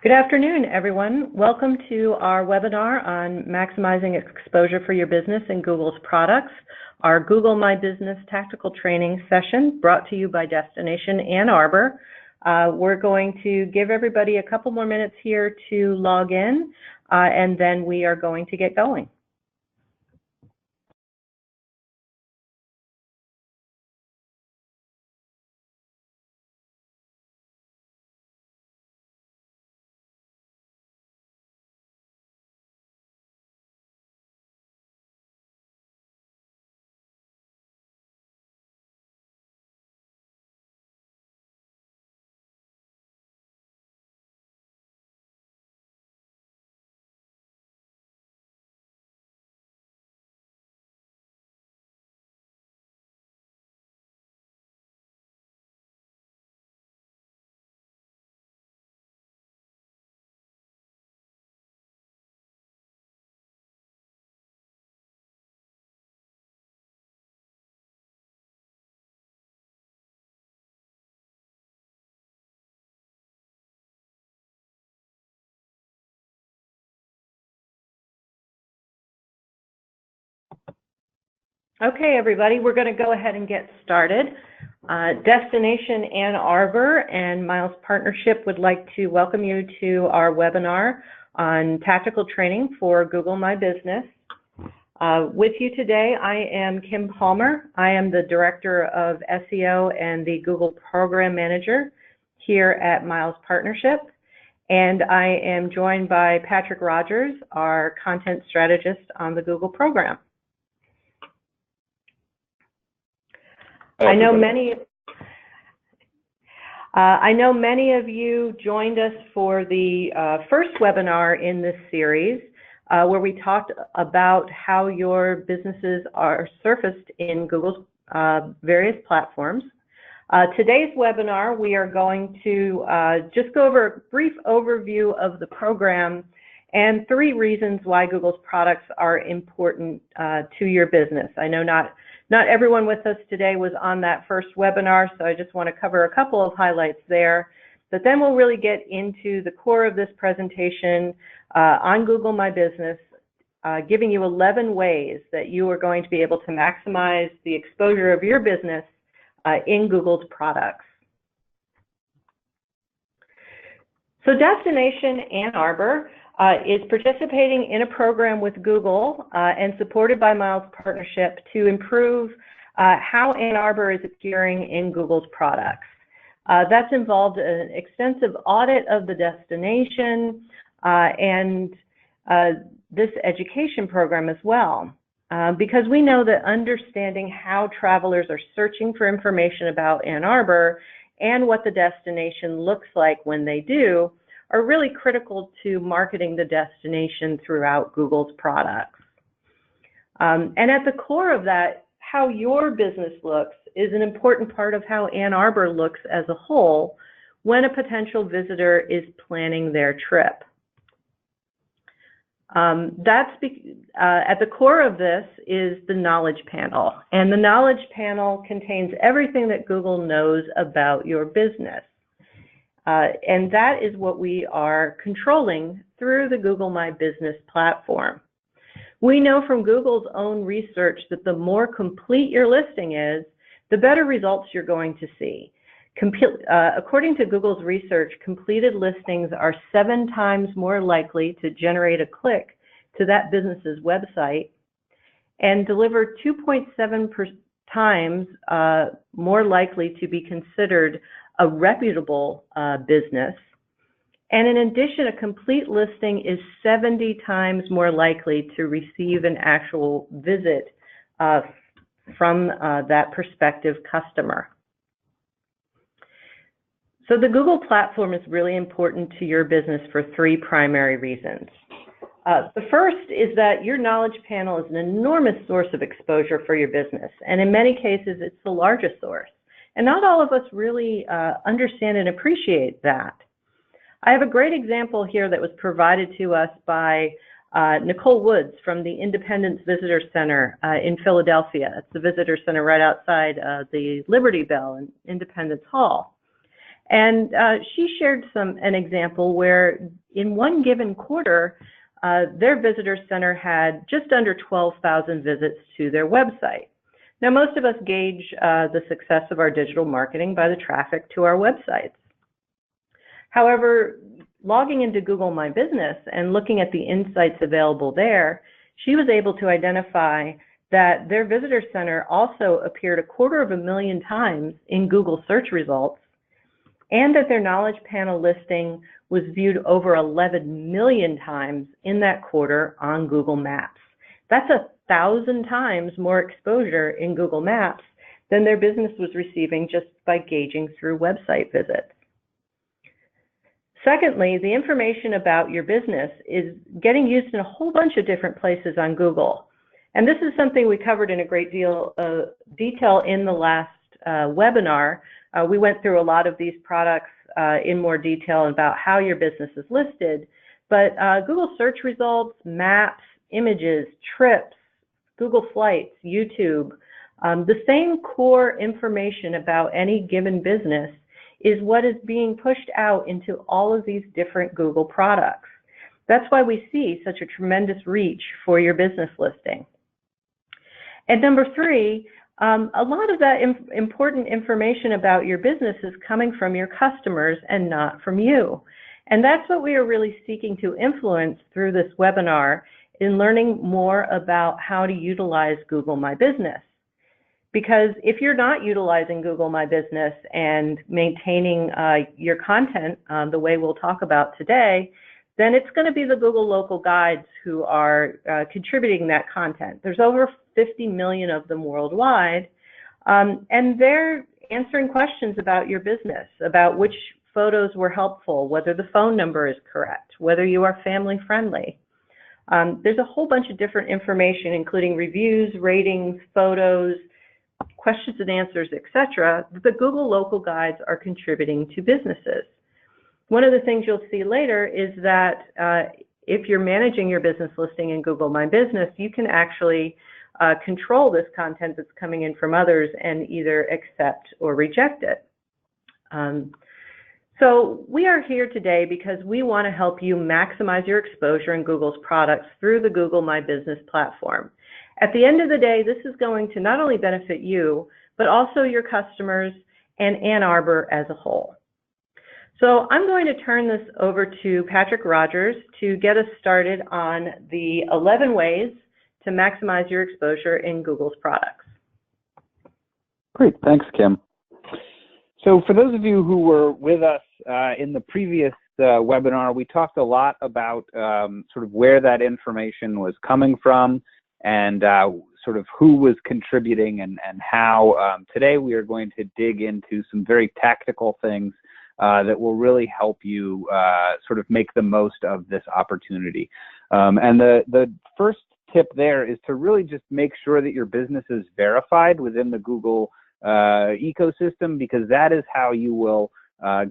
Good afternoon, everyone. Welcome to our webinar on maximizing exposure for your business in Google's products, our Google My Business tactical training session brought to you by Destination Ann Arbor. We're going to give everybody a couple more minutes here to log in, and then we are going to get going. Okay, everybody, we're going to go ahead and get started. Destination Ann Arbor and Miles Partnership would like to welcome you to our webinar on tactical training for Google My Business. With you today, I am Kim Palmer. I am the Director of SEO and the Google Program Manager here at Miles Partnership. And I am joined by Patrick Rogers, our Content Strategist on the Google Program. I know many of you joined us for the first webinar in this series, where we talked about how your businesses are surfaced in Google's various platforms. Today's webinar, we are going to just go over a brief overview of the program and 3 reasons why Google's products are important to your business. I know not everyone with us today was on that first webinar, so I just want to cover a couple of highlights there. But then we'll really get into the core of this presentation on Google My Business, giving you 11 ways that you are going to be able to maximize the exposure of your business in Google's products. So Destination Ann Arbor is participating in a program with Google and supported by Miles Partnership to improve how Ann Arbor is appearing in Google's products. That's involved an extensive audit of the destination and this education program as well, because we know that understanding how travelers are searching for information about Ann Arbor and what the destination looks like when they do are really critical to marketing the destination throughout Google's products. And at the core of that, how your business looks is an important part of how Ann Arbor looks as a whole when a potential visitor is planning their trip. At the core of this is the Knowledge Panel, and the Knowledge Panel contains everything that Google knows about your business. And that is what we are controlling through the Google My Business platform. We know from Google's own research that the more complete your listing is, the better results you're going to see. According to Google's research, completed listings are 7 times more likely to generate a click to that business's website and deliver 2.7 times more likely to be considered a reputable business. And in addition, a complete listing is 70 times more likely to receive an actual visit from that prospective customer. So the Google platform is really important to your business for 3 primary reasons. The first is that your Knowledge Panel is an enormous source of exposure for your business, and in many cases, it's the largest source. And not all of us really understand and appreciate that. I have a great example here that was provided to us by Nicole Woods from the Independence Visitor Center in Philadelphia. It's the visitor center right outside the Liberty Bell in Independence Hall. And she shared an example where in one given quarter, their visitor center had just under 12,000 visits to their website. Now, most of us gauge the success of our digital marketing by the traffic to our websites. However, logging into Google My Business and looking at the insights available there, she was able to identify that their visitor center also appeared 250,000 times in Google search results, and that their knowledge panel listing was viewed over 11 million times in that quarter on Google Maps. That's 1,000 times more exposure in Google Maps than their business was receiving just by gauging through website visits. Secondly, the information about your business is getting used in a whole bunch of different places on Google. And this is something we covered in a great deal of detail in the last webinar. We went through a lot of these products in more detail about how your business is listed, but Google search results, maps, images, trips, Google Flights, YouTube, the same core information about any given business is what is being pushed out into all of these different Google products. That's why we see such a tremendous reach for your business listing. And number three, a lot of that important information about your business is coming from your customers and not from you. And that's what we are really seeking to influence through this webinar in learning more about how to utilize Google My Business. Because if you're not utilizing Google My Business and maintaining your content the way we'll talk about today, then it's going to be the Google local guides who are contributing that content. There's over 50 million of them worldwide, and they're answering questions about your business, about which photos were helpful, whether the phone number is correct, whether you are family friendly. There's a whole bunch of different information, including reviews, ratings, photos, questions and answers, etc. The Google local guides are contributing to businesses. One of the things you'll see later is that if you're managing your business listing in Google My Business, you can actually control this content that's coming in from others and either accept or reject it. So we are here today because we want to help you maximize your exposure in Google's products through the Google My Business platform. At the end of the day, this is going to not only benefit you, but also your customers and Ann Arbor as a whole. So I'm going to turn this over to Patrick Rogers to get us started on the 11 ways to maximize your exposure in Google's products. Great, thanks, Kim. So for those of you who were with us in the previous webinar, we talked a lot about sort of where that information was coming from and sort of who was contributing and how. Today we are going to dig into some very tactical things that will really help you sort of make the most of this opportunity. And the first tip there is to really just make sure that your business is verified within the Google ecosystem, because that is how you will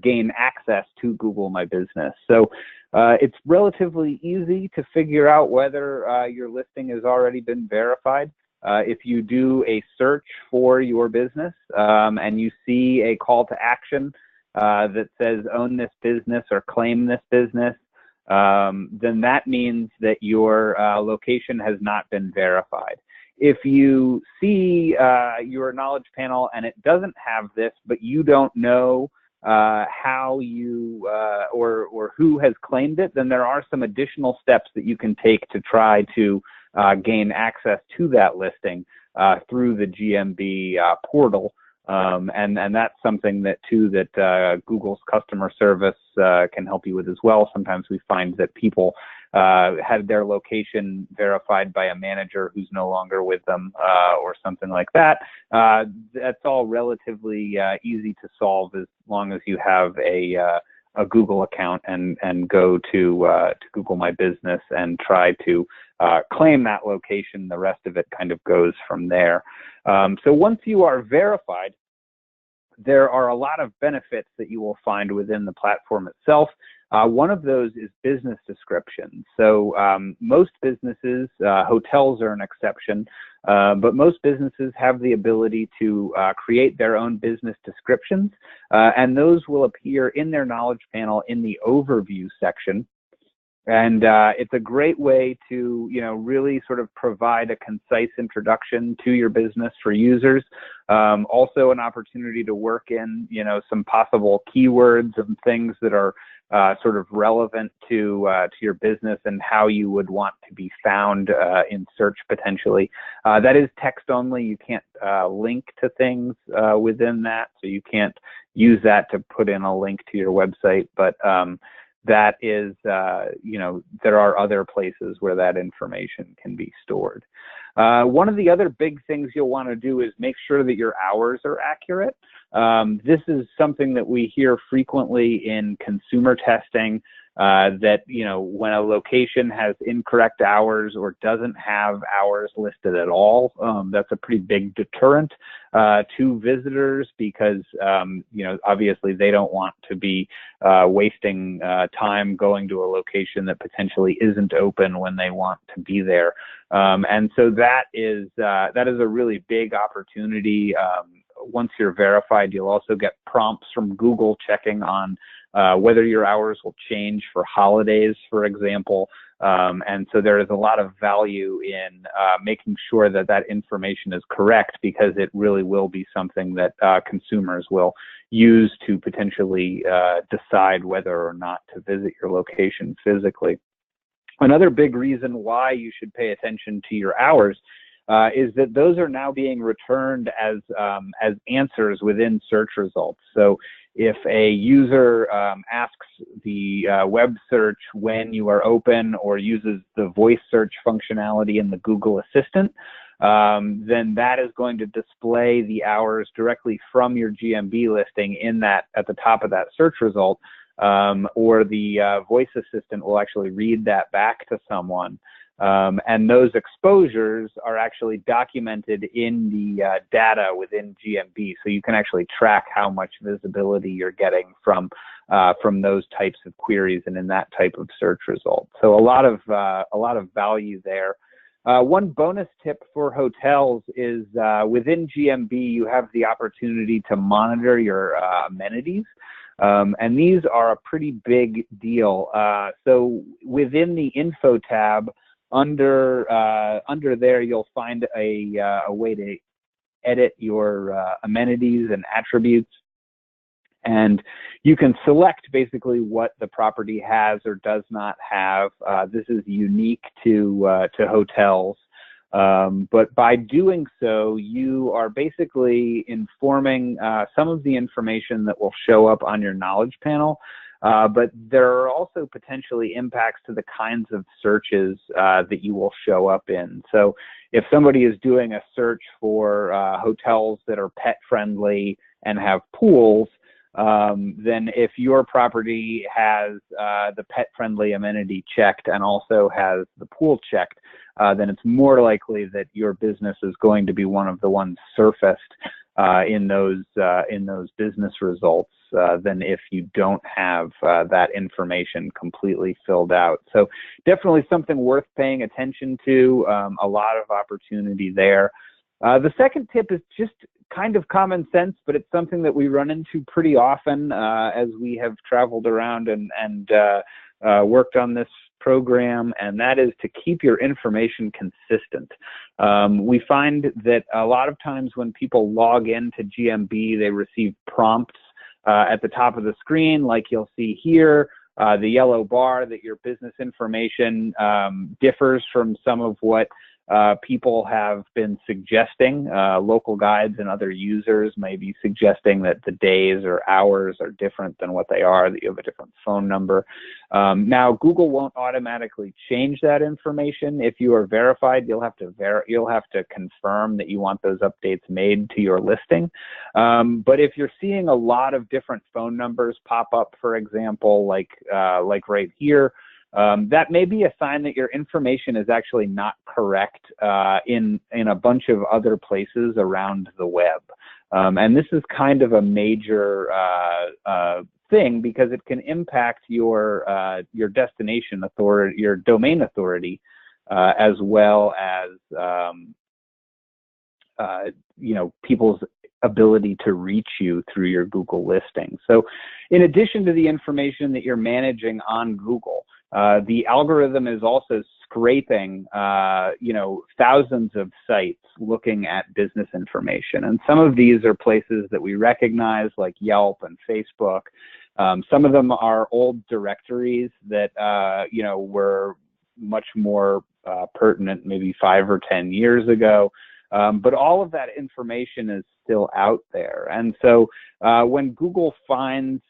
gain access to Google My Business. So it's relatively easy to figure out whether your listing has already been verified. If you do a search for your business and you see a call to action that says own this business or claim this business, then that means that your location has not been verified. If you see your knowledge panel and it doesn't have this, but you don't know how you or who has claimed it, then there are some additional steps that you can take to try to gain access to that listing through the GMB portal. And that's something that Google's customer service can help you with as well. Sometimes we find that people had their location verified by a manager who's no longer with them or something like that. That's all relatively easy to solve as long as you have a Google account and go to Google My Business and try to claim that location. The rest of it kind of goes from there. So once you are verified, there are a lot of benefits that you will find within the platform itself. One of those is business descriptions. So most businesses, hotels are an exception, but most businesses have the ability to create their own business descriptions, and those will appear in their knowledge panel in the overview section. And it's a great way to, really sort of provide a concise introduction to your business for users. Also an opportunity to work in, some possible keywords and things that are sort of relevant to your business and how you would want to be found in search potentially. That is text only. You can't link to things within that, so you can't use that to put in a link to your website. But that is, there are other places where that information can be stored. One of the other big things you'll want to do is make sure that your hours are accurate. This is something that we hear frequently in consumer testing, that, when a location has incorrect hours or doesn't have hours listed at all, that's a pretty big deterrent to visitors because, obviously they don't want to be wasting time going to a location that potentially isn't open when they want to be there. And so that is a really big opportunity. Once you're verified, you'll also get prompts from Google checking on whether your hours will change for holidays, for example. And so there is a lot of value in making sure that that information is correct, because it really will be something that consumers will use to potentially decide whether or not to visit your location physically. Another big reason why you should pay attention to your hours is that those are now being returned as answers within search results. So if a user asks the web search when you are open or uses the voice search functionality in the Google Assistant, then that is going to display the hours directly from your GMB listing at the top of that search result, or the voice assistant will actually read that back to someone. And those exposures are actually documented in the data within GMB, so you can actually track how much visibility you're getting from those types of queries and in that type of search result. So a lot of value there. One bonus tip for hotels is within GMB you have the opportunity to monitor your amenities. And these are a pretty big deal. So within the info tab, under there, you'll find a way to edit your amenities and attributes, and you can select basically what the property has or does not have. This is unique to hotels, but by doing so, you are basically informing some of the information that will show up on your knowledge panel. But there are also potentially impacts to the kinds of searches that you will show up in. So if somebody is doing a search for hotels that are pet friendly and have pools, then if your property has the pet friendly amenity checked and also has the pool checked, then it's more likely that your business is going to be one of the ones surfaced in those business results than if you don't have that information completely filled out. So definitely something worth paying attention to. A lot of opportunity there. The second tip is just kind of common sense, but it's something that we run into pretty often as we have traveled around and worked on this program, and that is to keep your information consistent. We find that a lot of times when people log into GMB, they receive prompts at the top of the screen, like you'll see here, the yellow bar, that your business information differs from some of what people have been suggesting. Local guides and other users may be suggesting that the days or hours are different than what they are, that you have a different phone number. Now, Google won't automatically change that information. If you are verified, you'll have to confirm that you want those updates made to your listing. But if you're seeing a lot of different phone numbers pop up, for example, like right here, that may be a sign that your information is actually not correct in a bunch of other places around the web. And this is kind of a major thing because it can impact your destination authority, your domain authority, as well as people's ability to reach you through your Google listing. So in addition to the information that you're managing on Google, the algorithm is also scraping, thousands of sites looking at business information. And some of these are places that we recognize, like Yelp and Facebook. Some of them are old directories that, were much more pertinent maybe 5 or 10 years ago. But all of that information is still out there. And so when Google finds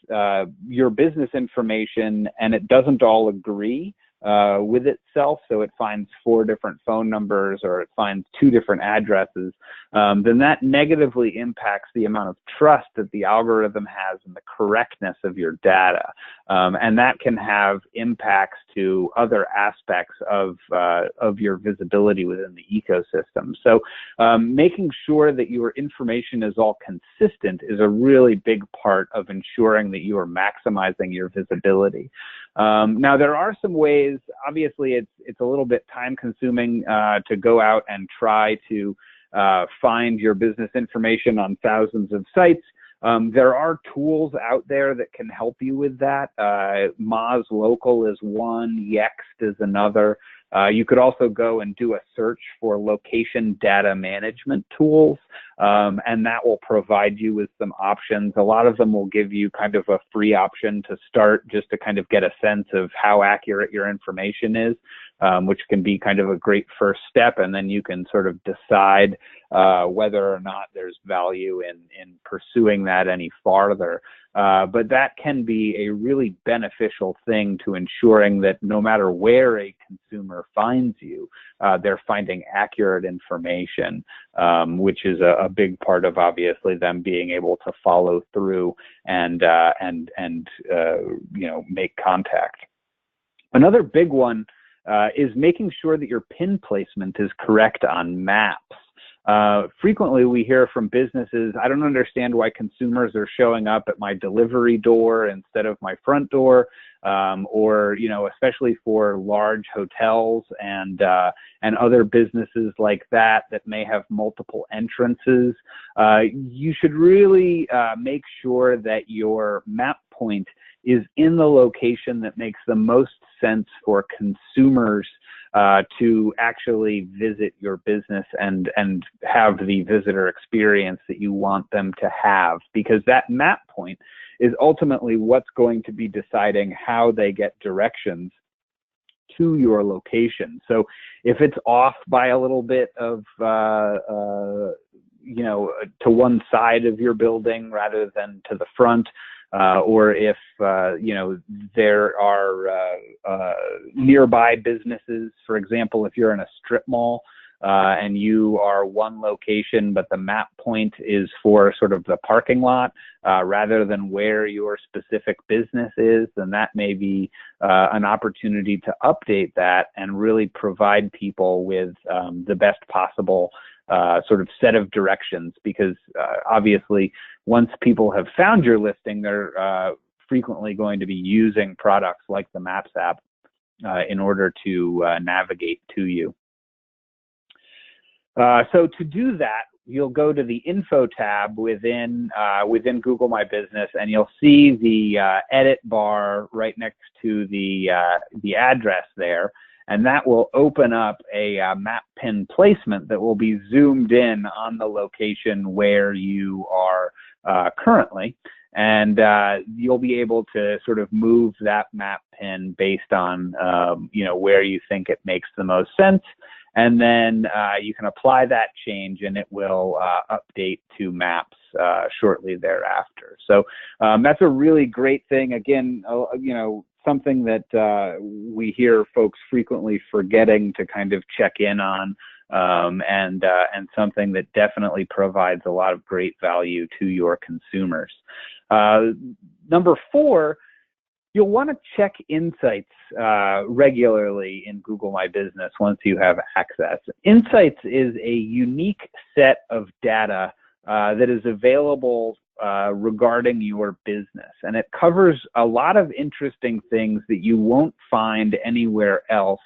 your business information and it doesn't all agree with itself, so it finds 4 different phone numbers or it finds 2 different addresses, then that negatively impacts the amount of trust that the algorithm has in the correctness of your data. And that can have impacts to other aspects of your visibility within the ecosystem. So making sure that your information is all consistent is a really big part of ensuring that you are maximizing your visibility. Now, there are some ways. Obviously, it's a little bit time consuming to go out and try to find your business information on thousands of sites. There are tools out there that can help you with that. Moz Local is one, Yext is another. You could also go and do a search for location data management tools, and that will provide you with some options. A lot of them will give you kind of a free option to start, just to kind of get a sense of how accurate your information is, which can be kind of a great first step, and then you can sort of decide whether or not there's value in pursuing that any farther. But that can be a really beneficial thing to ensuring that no matter where a consumer finds you, they're finding accurate information, which is a big part of obviously them being able to follow through and make contact. Another big one is making sure that your pin placement is correct on maps. Frequently we hear from businesses, I don't understand why consumers are showing up at my delivery door instead of my front door, or, especially for large hotels and other businesses like that may have multiple entrances. You should really make sure that your map point is in the location that makes the most sense for consumers to actually visit your business and have the visitor experience that you want them to have, because that map point is ultimately what's going to be deciding how they get directions to your location. So if it's off by a little bit of, to one side of your building rather than to the front, or if, there are nearby businesses. For example, if you're in a strip mall and you are one location, but the map point is for sort of the parking lot rather than where your specific business is, then that may be an opportunity to update that and really provide people with the best possible sort of set of directions, because obviously once people have found your listing, they're frequently going to be using products like the Maps app in order to navigate to you. So to do that, you'll go to the Info tab within Google My Business, and you'll see the edit bar right next to the address there. And that will open up a map pin placement that will be zoomed in on the location where you are currently. And you'll be able to sort of move that map pin based on, where you think it makes the most sense. And then you can apply that change and it will update to maps shortly thereafter. So that's a really great thing. Again, something that we hear folks frequently forgetting to kind of check in on, and something that definitely provides a lot of great value to your consumers. Number 4, you'll want to check insights regularly in Google My Business once you have access. Insights is a unique set of data that is available regarding your business. And it covers a lot of interesting things that you won't find anywhere else,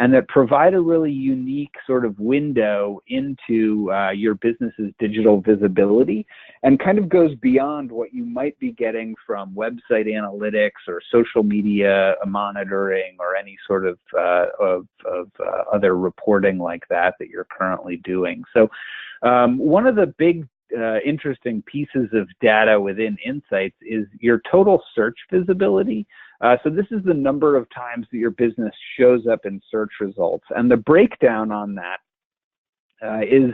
and that provide a really unique sort of window into your business's digital visibility, and kind of goes beyond what you might be getting from website analytics or social media monitoring or any sort of other reporting like that you're currently doing. So one of the big interesting pieces of data within Insights is your total search visibility. So this is the number of times that your business shows up in search results. And the breakdown on that is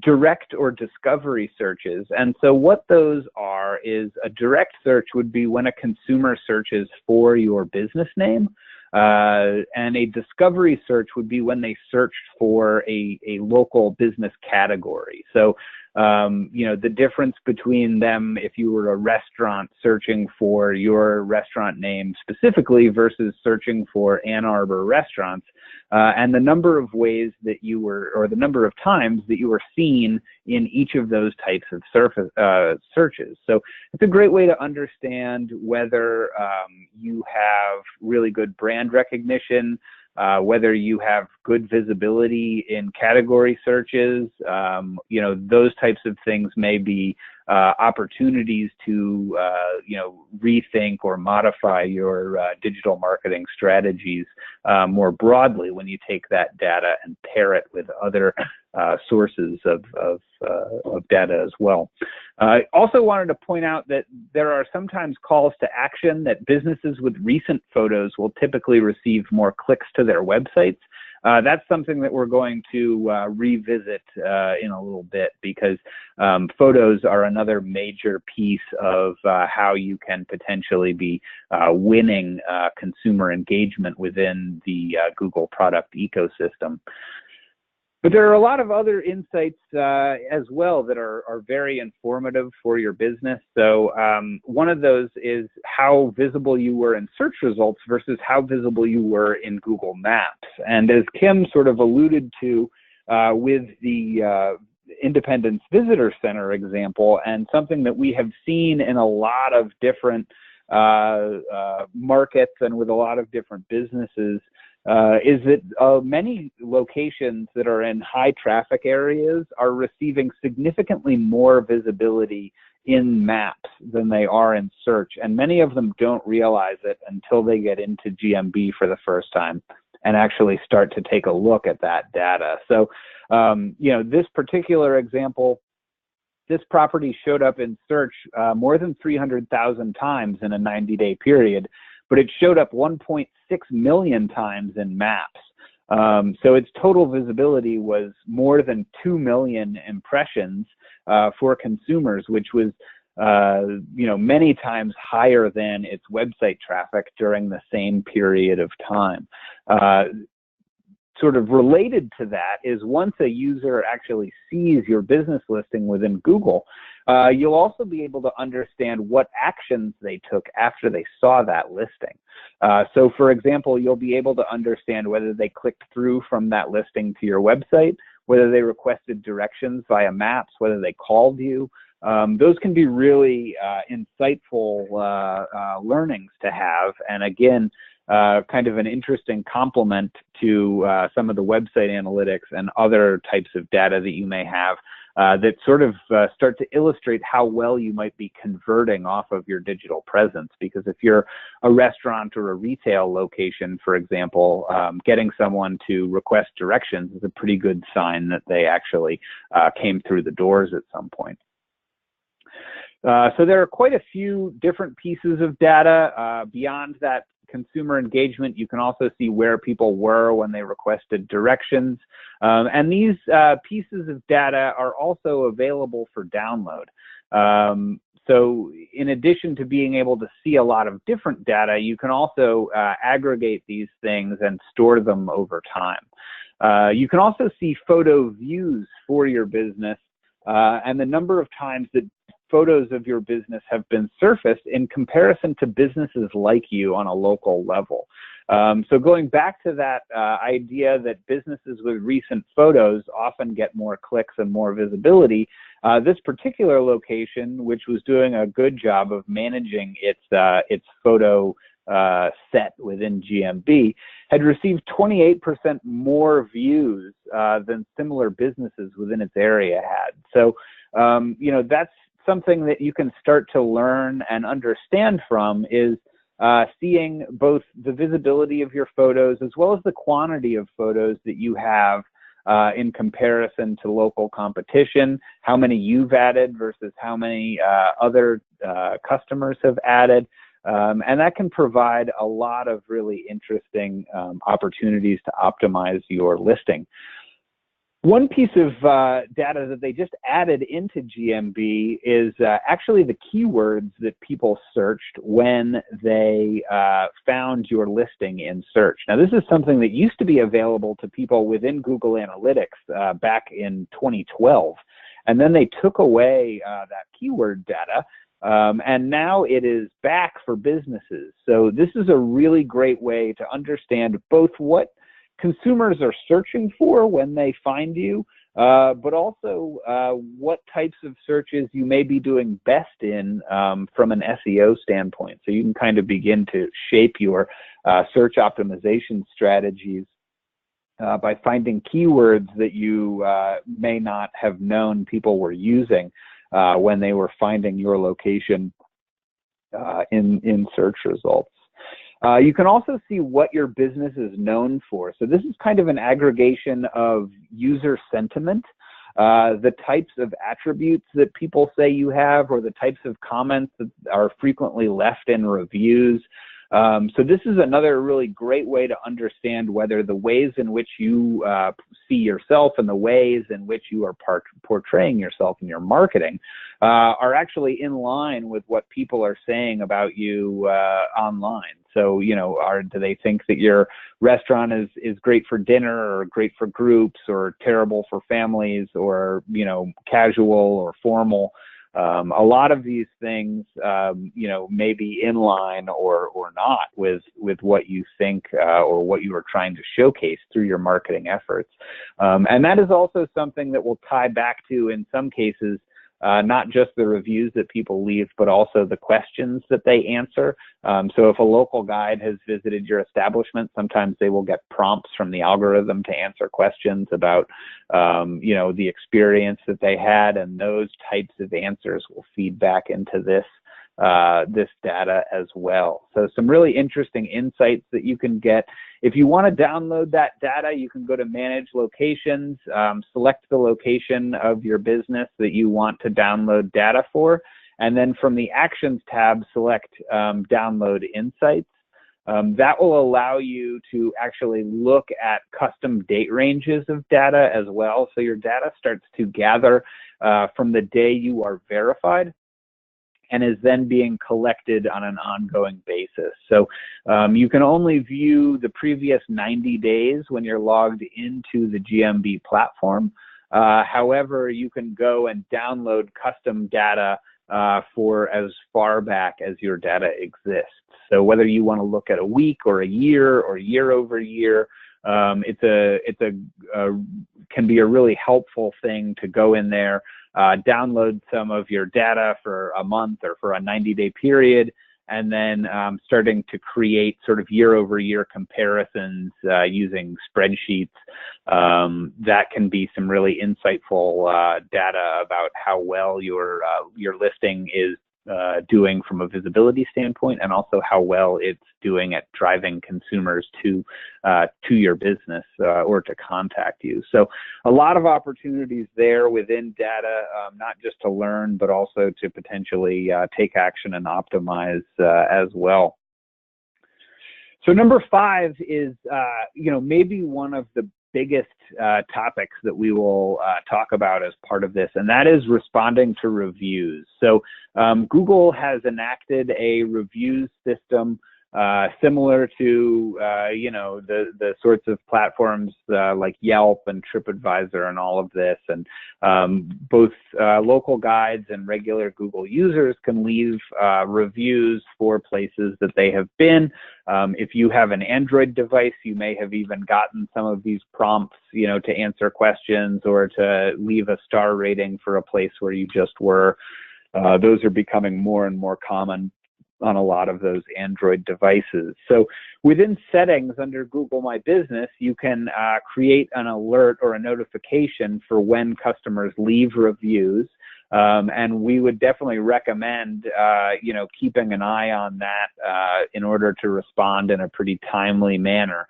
direct or discovery searches. And so what those are is a direct search would be when a consumer searches for your business name. And a discovery search would be when they searched for a local business category. So the difference between them, if you were a restaurant searching for your restaurant name specifically versus searching for Ann Arbor restaurants, and the number of ways that you were, or the number of times that you were seen in each of those types of searches. So it's a great way to understand whether you have really good brand recognition, whether you have good visibility in category searches. Those types of things may be opportunities to rethink or modify your digital marketing strategies more broadly when you take that data and pair it with other sources of data as well. I also wanted to point out that there are sometimes calls to action that businesses with recent photos will typically receive more clicks to their websites. That's something that we're going to revisit in a little bit, because photos are another major piece of how you can potentially be winning consumer engagement within the Google product ecosystem. But there are a lot of other insights as well that are very informative for your business. So one of those is how visible you were in search results versus how visible you were in Google Maps. And as Kim sort of alluded to with the Independence Visitor Center example, and something that we have seen in a lot of different markets and with a lot of different businesses, is that many locations that are in high traffic areas are receiving significantly more visibility in maps than they are in search. And many of them don't realize it until they get into GMB for the first time and actually start to take a look at that data. So, this particular example, this property showed up in search more than 300,000 times in a 90-day period, but it showed up 1.6 million times in maps. So its total visibility was more than 2 million impressions for consumers, which was many times higher than its website traffic during the same period of time. Sort of related to that is, once a user actually sees your business listing within Google, you'll also be able to understand what actions they took after they saw that listing. So for example, you'll be able to understand whether they clicked through from that listing to your website, whether they requested directions via maps, whether they called you. Those can be really insightful learnings to have. And again, kind of an interesting complement to some of the website analytics and other types of data that you may have that sort of start to illustrate how well you might be converting off of your digital presence. Because if you're a restaurant or a retail location, for example, getting someone to request directions is a pretty good sign that they actually came through the doors at some point. So there are quite a few different pieces of data beyond that consumer engagement. You can also see where people were when they requested directions. And these pieces of data are also available for download. So in addition to being able to see a lot of different data, you can also aggregate these things and store them over time. You can also see photo views for your business and the number of times that photos of your business have been surfaced in comparison to businesses like you on a local level. So going back to that idea that businesses with recent photos often get more clicks and more visibility, this particular location, which was doing a good job of managing its photo set within GMB, had received 28% more views than similar businesses within its area had. So, you know, that's something that you can start to learn and understand from, is seeing both the visibility of your photos as well as the quantity of photos that you have in comparison to local competition, how many you've added versus how many other customers have added. And that can provide a lot of really interesting opportunities to optimize your listing. One piece of data that they just added into GMB is actually the keywords that people searched when they found your listing in search. Now, this is something that used to be available to people within Google Analytics back in 2012. And then they took away that keyword data. And now it is back for businesses. So this is a really great way to understand both what consumers are searching for when they find you, but also what types of searches you may be doing best in from an SEO standpoint. So you can kind of begin to shape your search optimization strategies by finding keywords that you may not have known people were using when they were finding your location in search results. You can also see what your business is known for. So this is kind of an aggregation of user sentiment, the types of attributes that people say you have, or the types of comments that are frequently left in reviews. So this is another really great way to understand whether the ways in which you see yourself and the ways in which you are portraying yourself in your marketing are actually in line with what people are saying about you online. So, you know, do they think that your restaurant is great for dinner, or great for groups, or terrible for families, or, you know, casual or formal? A lot of these things, you know, may be in line or not with what you think or what you are trying to showcase through your marketing efforts. And that is also something that will tie back to, in some cases, not just the reviews that people leave, but also the questions that they answer. So if a local guide has visited your establishment, sometimes they will get prompts from the algorithm to answer questions about, you know, the experience that they had, and those types of answers will feed back into this data as well. So some really interesting insights that you can get. If you want to download that data, you can go to Manage Locations, select the location of your business that you want to download data for, and then from the Actions tab, select Download Insights. That will allow you to actually look at custom date ranges of data as well. So your data starts to gather from the day you are verified, and is then being collected on an ongoing basis. So you can only view the previous 90 days when you're logged into the GMB platform. However, you can go and download custom data for as far back as your data exists. So whether you want to look at a week or a year or year over year, can be a really helpful thing to go in there, download some of your data for a month or for a 90-day period, and then starting to create sort of year-over-year comparisons using spreadsheets. That can be some really insightful data about how well your listing is doing from a visibility standpoint, and also how well it's doing at driving consumers to your business or to contact you. So a lot of opportunities there within data, not just to learn, but also to potentially take action and optimize as well. So number 5 is, you know, maybe one of the biggest topics that we will talk about as part of this, and that is responding to reviews. So Google has enacted a reviews system similar to, the sorts of platforms like Yelp and TripAdvisor and all of this. And both local guides and regular Google users can leave reviews for places that they have been. If you have an Android device, you may have even gotten some of these prompts, to answer questions or to leave a star rating for a place where you just were. Those are becoming more and more common on a lot of those Android devices. So within settings under Google My Business, you can create an alert or a notification for when customers leave reviews. And we would definitely recommend, keeping an eye on that in order to respond in a pretty timely manner,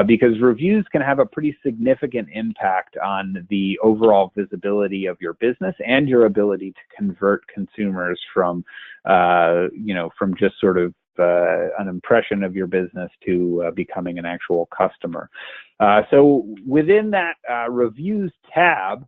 because reviews can have a pretty significant impact on the overall visibility of your business and your ability to convert consumers from just sort of an impression of your business to becoming an actual customer. So within that reviews tab,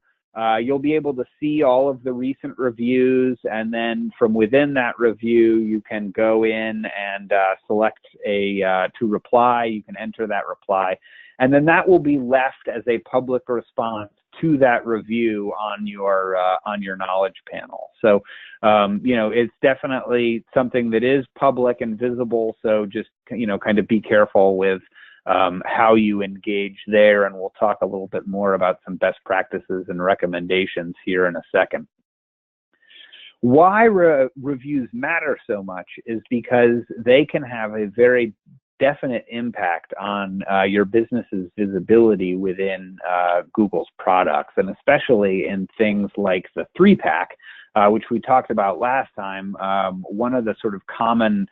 you'll be able to see all of the recent reviews, and then from within that review, you can go in and select to reply. You can enter that reply, and then that will be left as a public response to that review on your knowledge panel. So, it's definitely something that is public and visible. So just, kind of be careful with how you engage there, and we'll talk a little bit more about some best practices and recommendations here in a second. Why reviews matter so much is because they can have a very definite impact on your business's visibility within Google's products, and especially in things like the 3-pack, which we talked about last time. One of the sort of common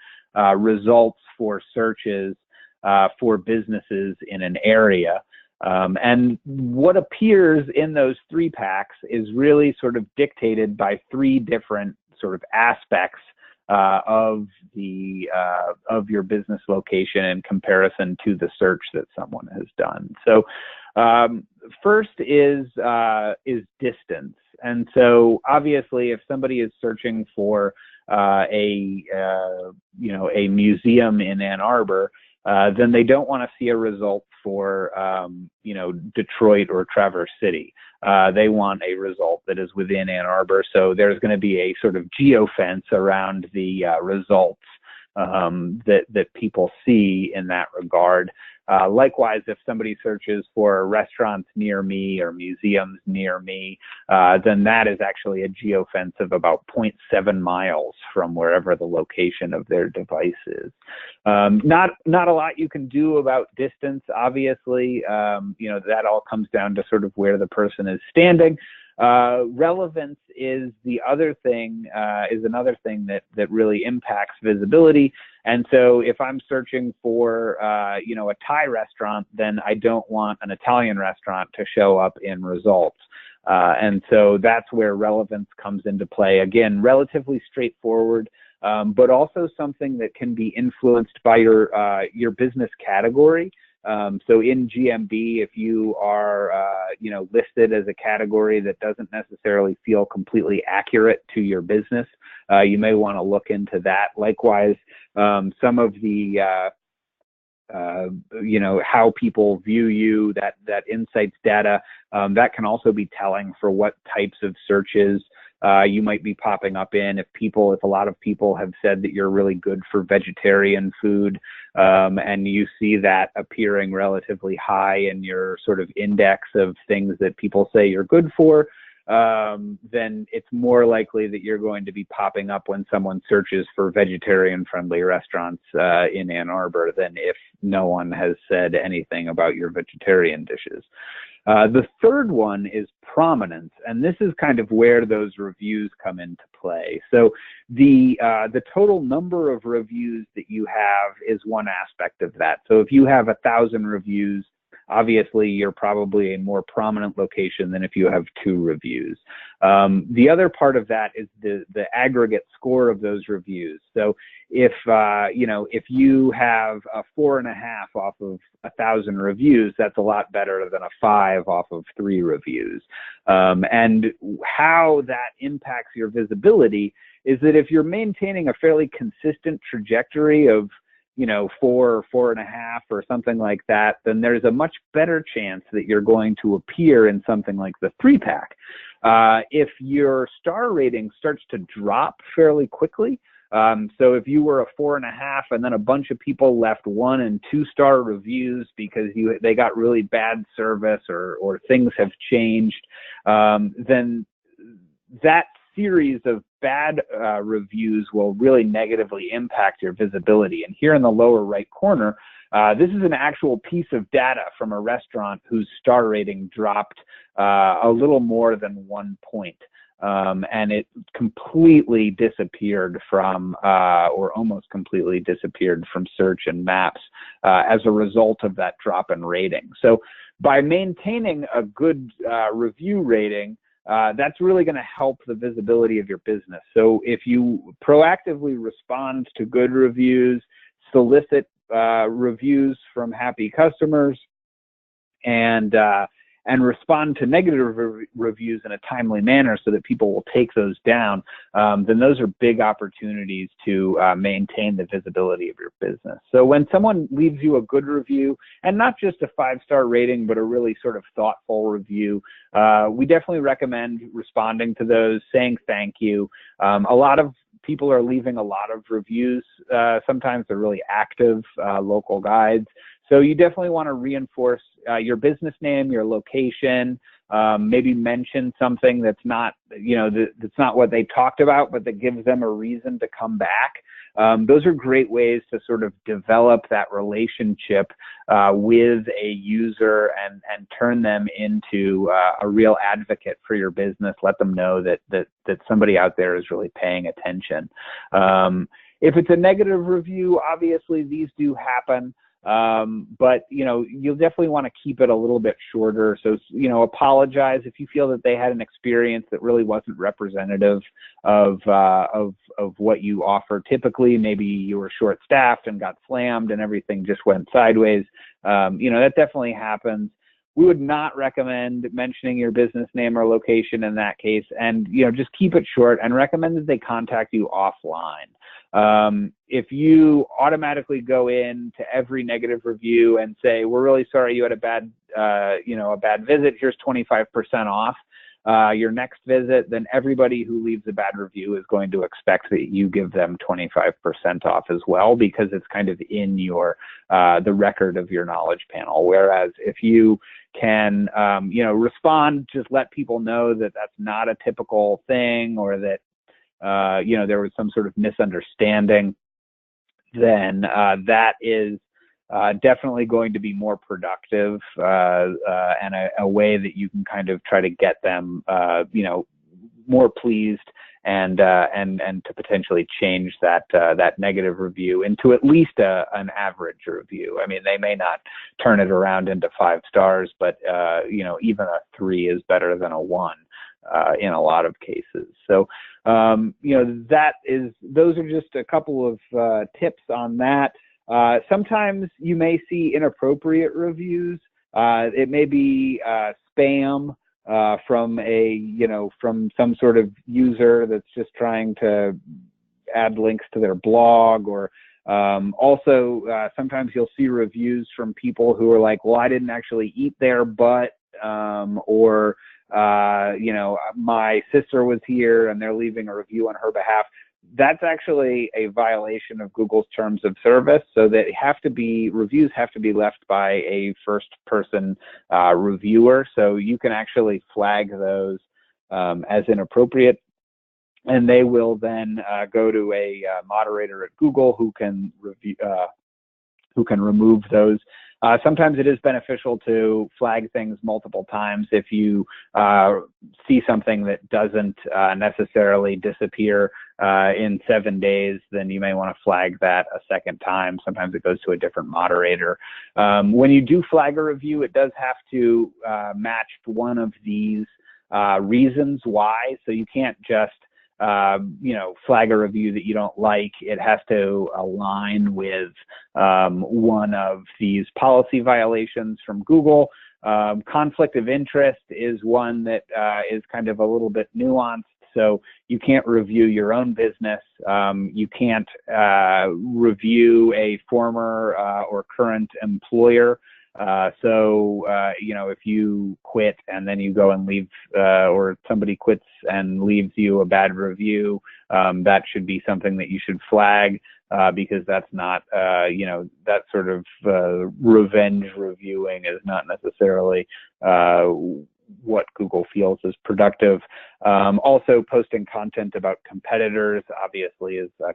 results for searches for businesses in an area. And what appears in those 3-packs is really sort of dictated by 3 different sort of aspects of your business location in comparison to the search that someone has done. So first is distance. And so obviously if somebody is searching for a museum in Ann Arbor, then they don't want to see a result for, Detroit or Traverse City. They want a result that is within Ann Arbor. So there's going to be a sort of geofence around the results that people see in that regard. Likewise, if somebody searches for restaurants near me or museums near me, then that is actually a geofence of about 0.7 miles from wherever the location of their device is. Not a lot you can do about distance, obviously. That all comes down to sort of where the person is standing. Relevance is another thing that really impacts visibility. And so if I'm searching for, a Thai restaurant, then I don't want an Italian restaurant to show up in results. And so that's where relevance comes into play. Again, relatively straightforward, but also something that can be influenced by your business category. So in GMB, if you are, listed as a category that doesn't necessarily feel completely accurate to your business, you may want to look into that. Likewise, some of the, how people view you, that insights data, that can also be telling for what types of searches you might be popping up in. If a lot of people have said that you're really good for vegetarian food, and you see that appearing relatively high in your sort of index of things that people say you're good for, then it's more likely that you're going to be popping up when someone searches for vegetarian-friendly restaurants in Ann Arbor than if no one has said anything about your vegetarian dishes. The third one is prominence, and this is kind of where those reviews come into play. So the total number of reviews that you have is one aspect of that. So if you have 1,000 reviews, obviously you're probably a more prominent location than if you have 2 reviews. The other part of that is the aggregate score of those reviews. So if you have a 4.5 off of 1,000 reviews, that's a lot better than a 5 off of 3 reviews. And how that impacts your visibility is that if you're maintaining a fairly consistent trajectory of 4, 4.5, or something like that, then there's a much better chance that you're going to appear in something like the 3-pack. If your star rating starts to drop fairly quickly, so if you were a 4.5 and then a bunch of people left 1 and 2-star reviews because they got really bad service or things have changed, then that series of bad reviews will really negatively impact your visibility. And here in the lower right corner, this is an actual piece of data from a restaurant whose star rating dropped a little more than 1 point. And it completely disappeared from, or almost completely disappeared from search and maps as a result of that drop in rating. So by maintaining a good review rating, that's really going to help the visibility of your business. So if you proactively respond to good reviews, solicit reviews from happy customers, and respond to negative reviews in a timely manner so that people will take those down, then those are big opportunities to maintain the visibility of your business. So when someone leaves you a good review, and not just a 5-star rating, but a really sort of thoughtful review, we definitely recommend responding to those, saying thank you. A lot of people are leaving a lot of reviews. Sometimes they're really active local guides. So you definitely want to reinforce your business name, your location, maybe mention something that's not, that's not what they talked about, but that gives them a reason to come back. Those are great ways to sort of develop that relationship with a user and turn them into a real advocate for your business. Let them know that somebody out there is really paying attention. If it's a negative review, obviously these do happen. But you'll definitely want to keep it a little bit shorter. So, apologize if you feel that they had an experience that really wasn't representative of what you offer. Typically, maybe you were short-staffed and got slammed and everything just went sideways. That definitely happens. We would not recommend mentioning your business name or location in that case, and just keep it short and recommend that they contact you offline. If you automatically go in to every negative review and say, we're really sorry you had a bad visit, here's 25% off your next visit, then everybody who leaves a bad review is going to expect that you give them 25% off as well, because it's kind of in your the record of your knowledge panel. Whereas if you can respond, just let people know that that's not a typical thing, or that there was some sort of misunderstanding, then that is definitely going to be more productive and a way that you can kind of try to get them, more pleased and to potentially change that negative review into at least an average review. I mean, they may not turn it around into 5 stars, but even a 3 is better than a 1. In a lot of cases. So, those are just a couple of tips on that. Sometimes you may see inappropriate reviews. It may be spam from some sort of user that's just trying to add links to their blog, or also sometimes you'll see reviews from people who are like, well, I didn't actually eat there, but or my sister was here and they're leaving a review on her behalf. That's actually a violation of Google's terms of service. So that reviews have to be left by a first-person reviewer. So you can actually flag those as inappropriate, and they will then go to a moderator at Google who can remove those. Sometimes it is beneficial to flag things multiple times. If you see something that doesn't necessarily disappear in 7 days, then you may want to flag that a second time. Sometimes it goes to a different moderator. When you do flag a review, it does have to match one of these reasons why. So you can't just flag a review that you don't like. It has to align with one of these policy violations from Google. Conflict of interest is one that is kind of a little bit nuanced. So you can't review your own business. You can't review a former or current employer. If you quit and then you go and leave, or somebody quits and leaves you a bad review, that should be something that you should flag, because that's not, that sort of revenge reviewing is not necessarily what Google feels is productive. Also, posting content about competitors obviously is a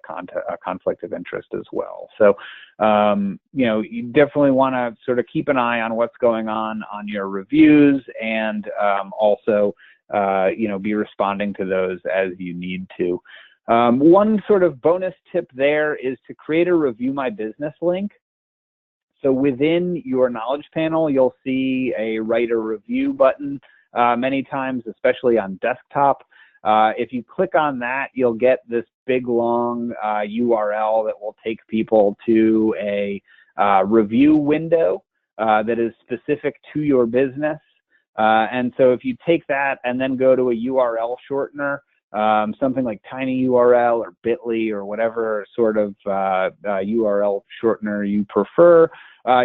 conflict of interest as well. So, you definitely want to sort of keep an eye on what's going on your reviews, and also, be responding to those as you need to. One sort of bonus tip there is to create a Review My Business link. So within your knowledge panel, you'll see a write a review button many times, especially on desktop. If you click on that, you'll get this big long URL that will take people to a review window that is specific to your business. And so if you take that and then go to a URL shortener, something like tinyURL or bit.ly or whatever sort of URL shortener you prefer,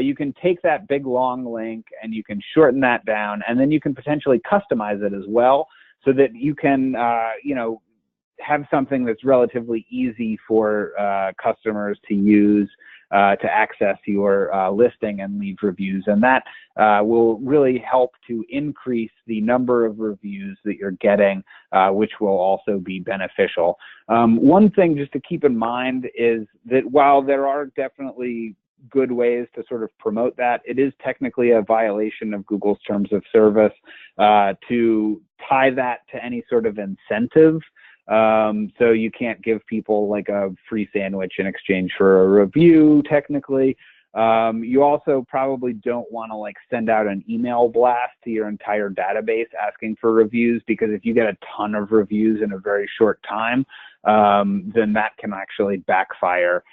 you can take that big long link and you can shorten that down, and then you can potentially customize it as well, so that you can have something that's relatively easy for customers to use to access your listing and leave reviews. And that will really help to increase the number of reviews that you're getting, which will also be beneficial. One thing just to keep in mind is that while there are definitely good ways to sort of promote that, it is technically a violation of Google's terms of service to tie that to any sort of incentive. So you can't give people like a free sandwich in exchange for a review, technically. You also probably don't want to like send out an email blast to your entire database asking for reviews, because if you get a ton of reviews in a very short time, then that can actually backfire,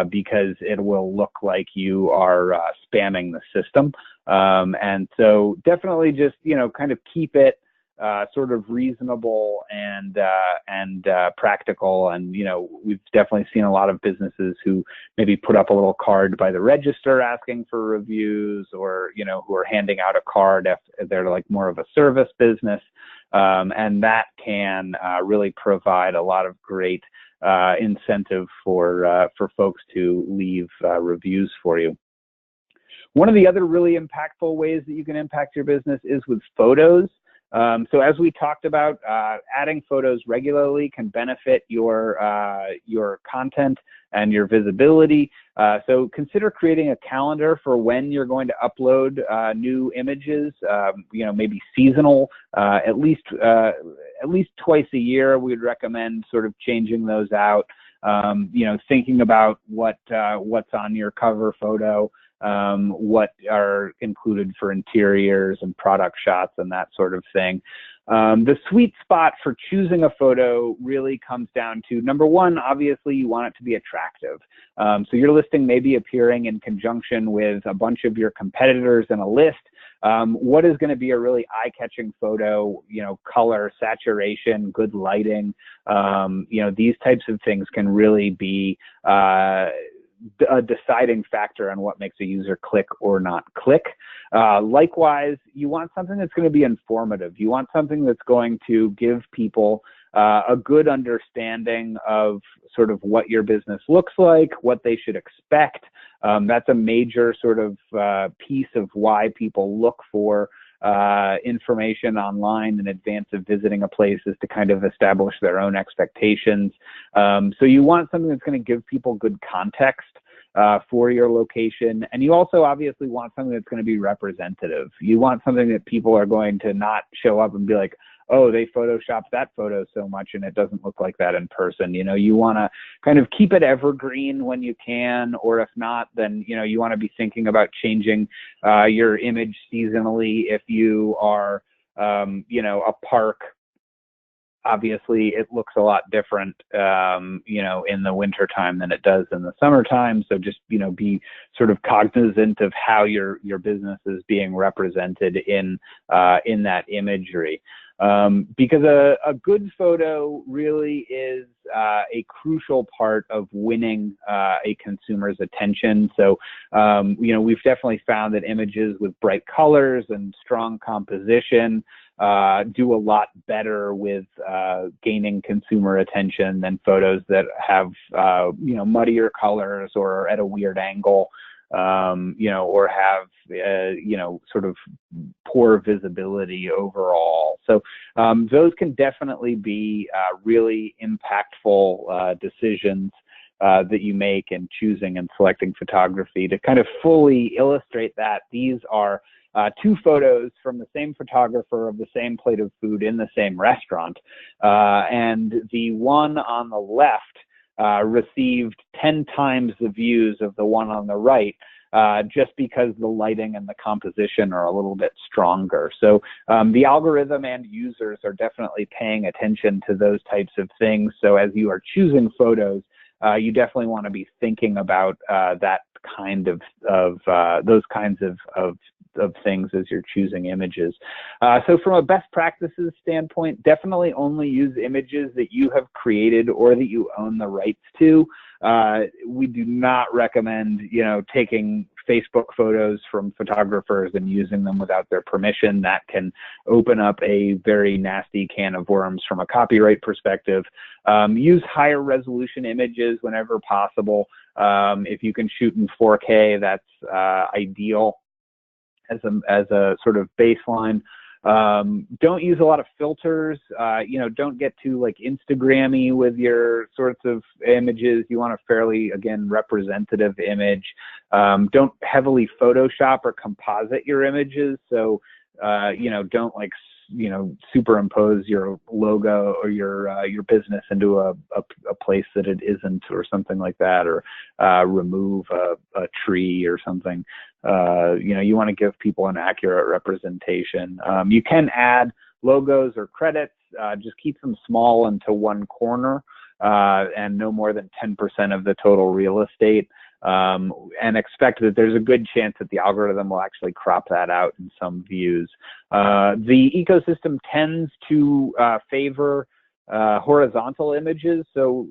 because it will look like you are spamming the system. And so definitely just, kind of keep it sort of reasonable and practical. And, we've definitely seen a lot of businesses who maybe put up a little card by the register asking for reviews, or, who are handing out a card if they're like more of a service business. And that can really provide a lot of great incentive for folks to leave reviews for you. One of the other really impactful ways that you can impact your business is with photos. So as we talked about, adding photos regularly can benefit your content and your visibility. So consider creating a calendar for when you're going to upload new images. Maybe seasonal, at least twice a year. We'd recommend sort of changing those out. Thinking about what's on your cover photo, what are included for interiors and product shots and that sort of thing. The sweet spot for choosing a photo really comes down to, number one, obviously you want it to be attractive. So your listing may be appearing in conjunction with a bunch of your competitors in a list. What is going to be a really eye-catching photo? Color, saturation, good lighting. These types of things can really be a deciding factor on what makes a user click or not click. Likewise, you want something that's going to be informative. You want something that's going to give people a good understanding of sort of what your business looks like, what they should expect. That's a major sort of piece of why people look for information online in advance of visiting a place, is to kind of establish their own expectations. So you want something that's going to give people good context for your location. And you also obviously want something that's going to be representative. You want something that people are going to not show up and be like, oh, they photoshopped that photo so much and it doesn't look like that in person. You want to kind of keep it evergreen when you can, or if not, then, you want to be thinking about changing your image seasonally. If you are, a park, obviously it looks a lot different, in the winter time than it does in the summertime. So just, be sort of cognizant of how your business is being represented in that imagery. because a good photo really is a crucial part of winning a consumer's attention. So, we've definitely found that images with bright colors and strong composition do a lot better with gaining consumer attention than photos that have, muddier colors or at a weird angle, or have, sort of poor visibility overall. So those can definitely be really impactful decisions that you make in choosing and selecting photography. To kind of fully illustrate that, these are two photos from the same photographer of the same plate of food in the same restaurant. And the one on the left received 10 times the views of the one on the right, just because the lighting and the composition are a little bit stronger. So the algorithm and users are definitely paying attention to those types of things. So as you are choosing photos, you definitely want to be thinking about that kind of those kinds of things as you're choosing images. So from a best practices standpoint, definitely only use images that you have created or that you own the rights to. We do not recommend, taking Facebook photos from photographers and using them without their permission. That can open up a very nasty can of worms from a copyright perspective. Use higher resolution images whenever possible. If you can shoot in 4K, that's ideal as a sort of baseline. Don't use a lot of filters. Don't get too like Instagrammy with your sorts of images. You want a fairly, again, representative image. Don't heavily Photoshop or composite your images. So, don't like, superimpose your logo or your business into a place that it isn't, or something like that, or remove a tree or something. You want to give people an accurate representation. You can add logos or credits. Just keep them small into one corner, and no more than 10% of the total real estate. And expect that there's a good chance that the algorithm will actually crop that out in some views. The ecosystem tends to favor horizontal images, so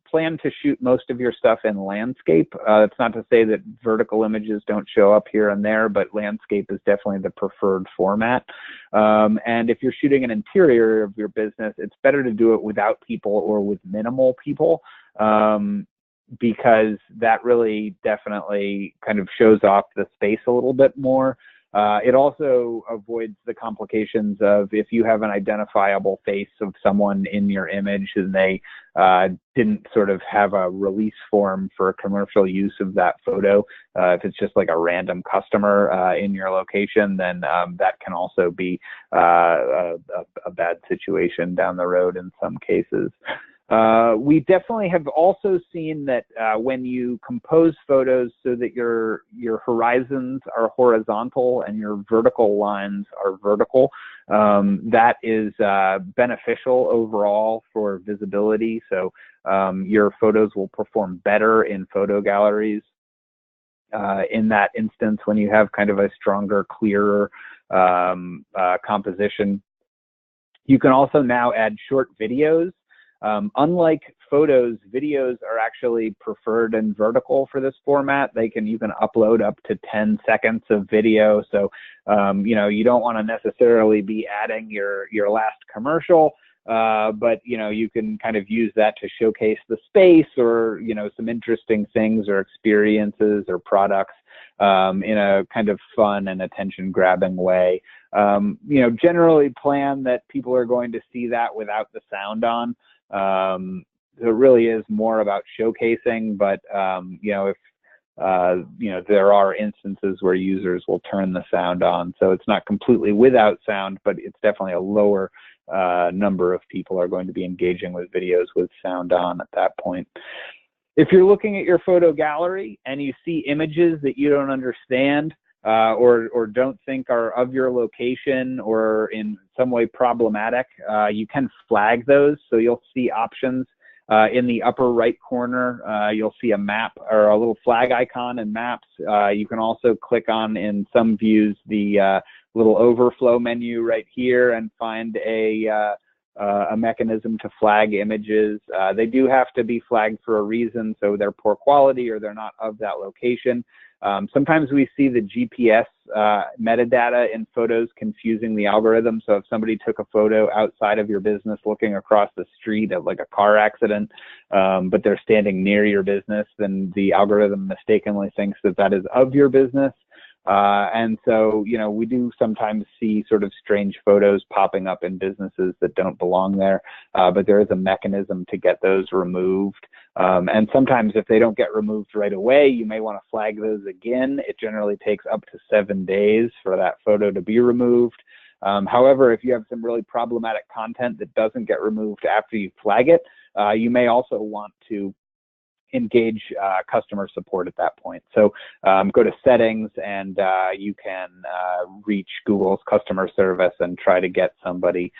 plan to shoot most of your stuff in landscape. It's not to say that vertical images don't show up here and there, but landscape is definitely the preferred format. And if you're shooting an interior of your business, it's better to do it without people or with minimal people, because that really definitely kind of shows off the space a little bit more. It also avoids the complications of if you have an identifiable face of someone in your image and they didn't sort of have a release form for commercial use of that photo. If it's just like a random customer in your location, then that can also be a bad situation down the road in some cases. We definitely have also seen that when you compose photos so that your horizons are horizontal and your vertical lines are vertical, that is beneficial overall for visibility. So your photos will perform better in photo galleries in that instance when you have kind of a stronger, clearer composition. You can also now add short videos. Unlike photos, videos are actually preferred in vertical for this format. You can upload up to 10 seconds of video. So, you don't want to necessarily be adding your last commercial, but, you can kind of use that to showcase the space or, some interesting things or experiences or products in a kind of fun and attention-grabbing way. Generally plan that people are going to see that without the sound on. It really is more about showcasing, but if there are instances where users will turn the sound on, so it's not completely without sound, but it's definitely a lower number of people are going to be engaging with videos with sound on at that point. If you're looking at your photo gallery and you see images that you don't understand, or don't think are of your location or in some way problematic, you can flag those. So you'll see options in the upper right corner. You'll see a map or a little flag icon in Maps. You can also click on, in some views, the little overflow menu right here and find a mechanism to flag images. They do have to be flagged for a reason, so they're poor quality or they're not of that location. Sometimes we see the GPS metadata in photos confusing the algorithm. So if somebody took a photo outside of your business looking across the street of like a car accident, but they're standing near your business, then the algorithm mistakenly thinks that that is of your business. And so, you know, we do sometimes see sort of strange photos popping up in businesses that don't belong there, but there is a mechanism to get those removed. And sometimes if they don't get removed right away, you may want to flag those again. It generally takes up to 7 days for that photo to be removed. However, if you have some really problematic content that doesn't get removed after you flag it, you may also want to engage customer support at that point. So go to settings and you can reach Google's customer service and try to get somebody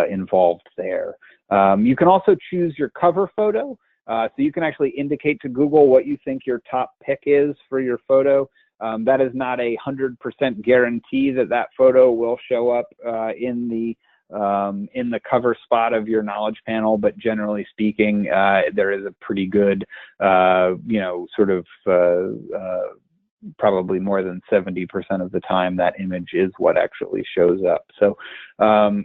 involved there. You can also choose your cover photo. So you can actually indicate to Google what you think your top pick is for your photo. That is not a 100% guarantee that that photo will show up in the cover spot of your knowledge panel, but generally speaking, there is a pretty good, you know, sort of probably more than 70% of the time that image is what actually shows up. So,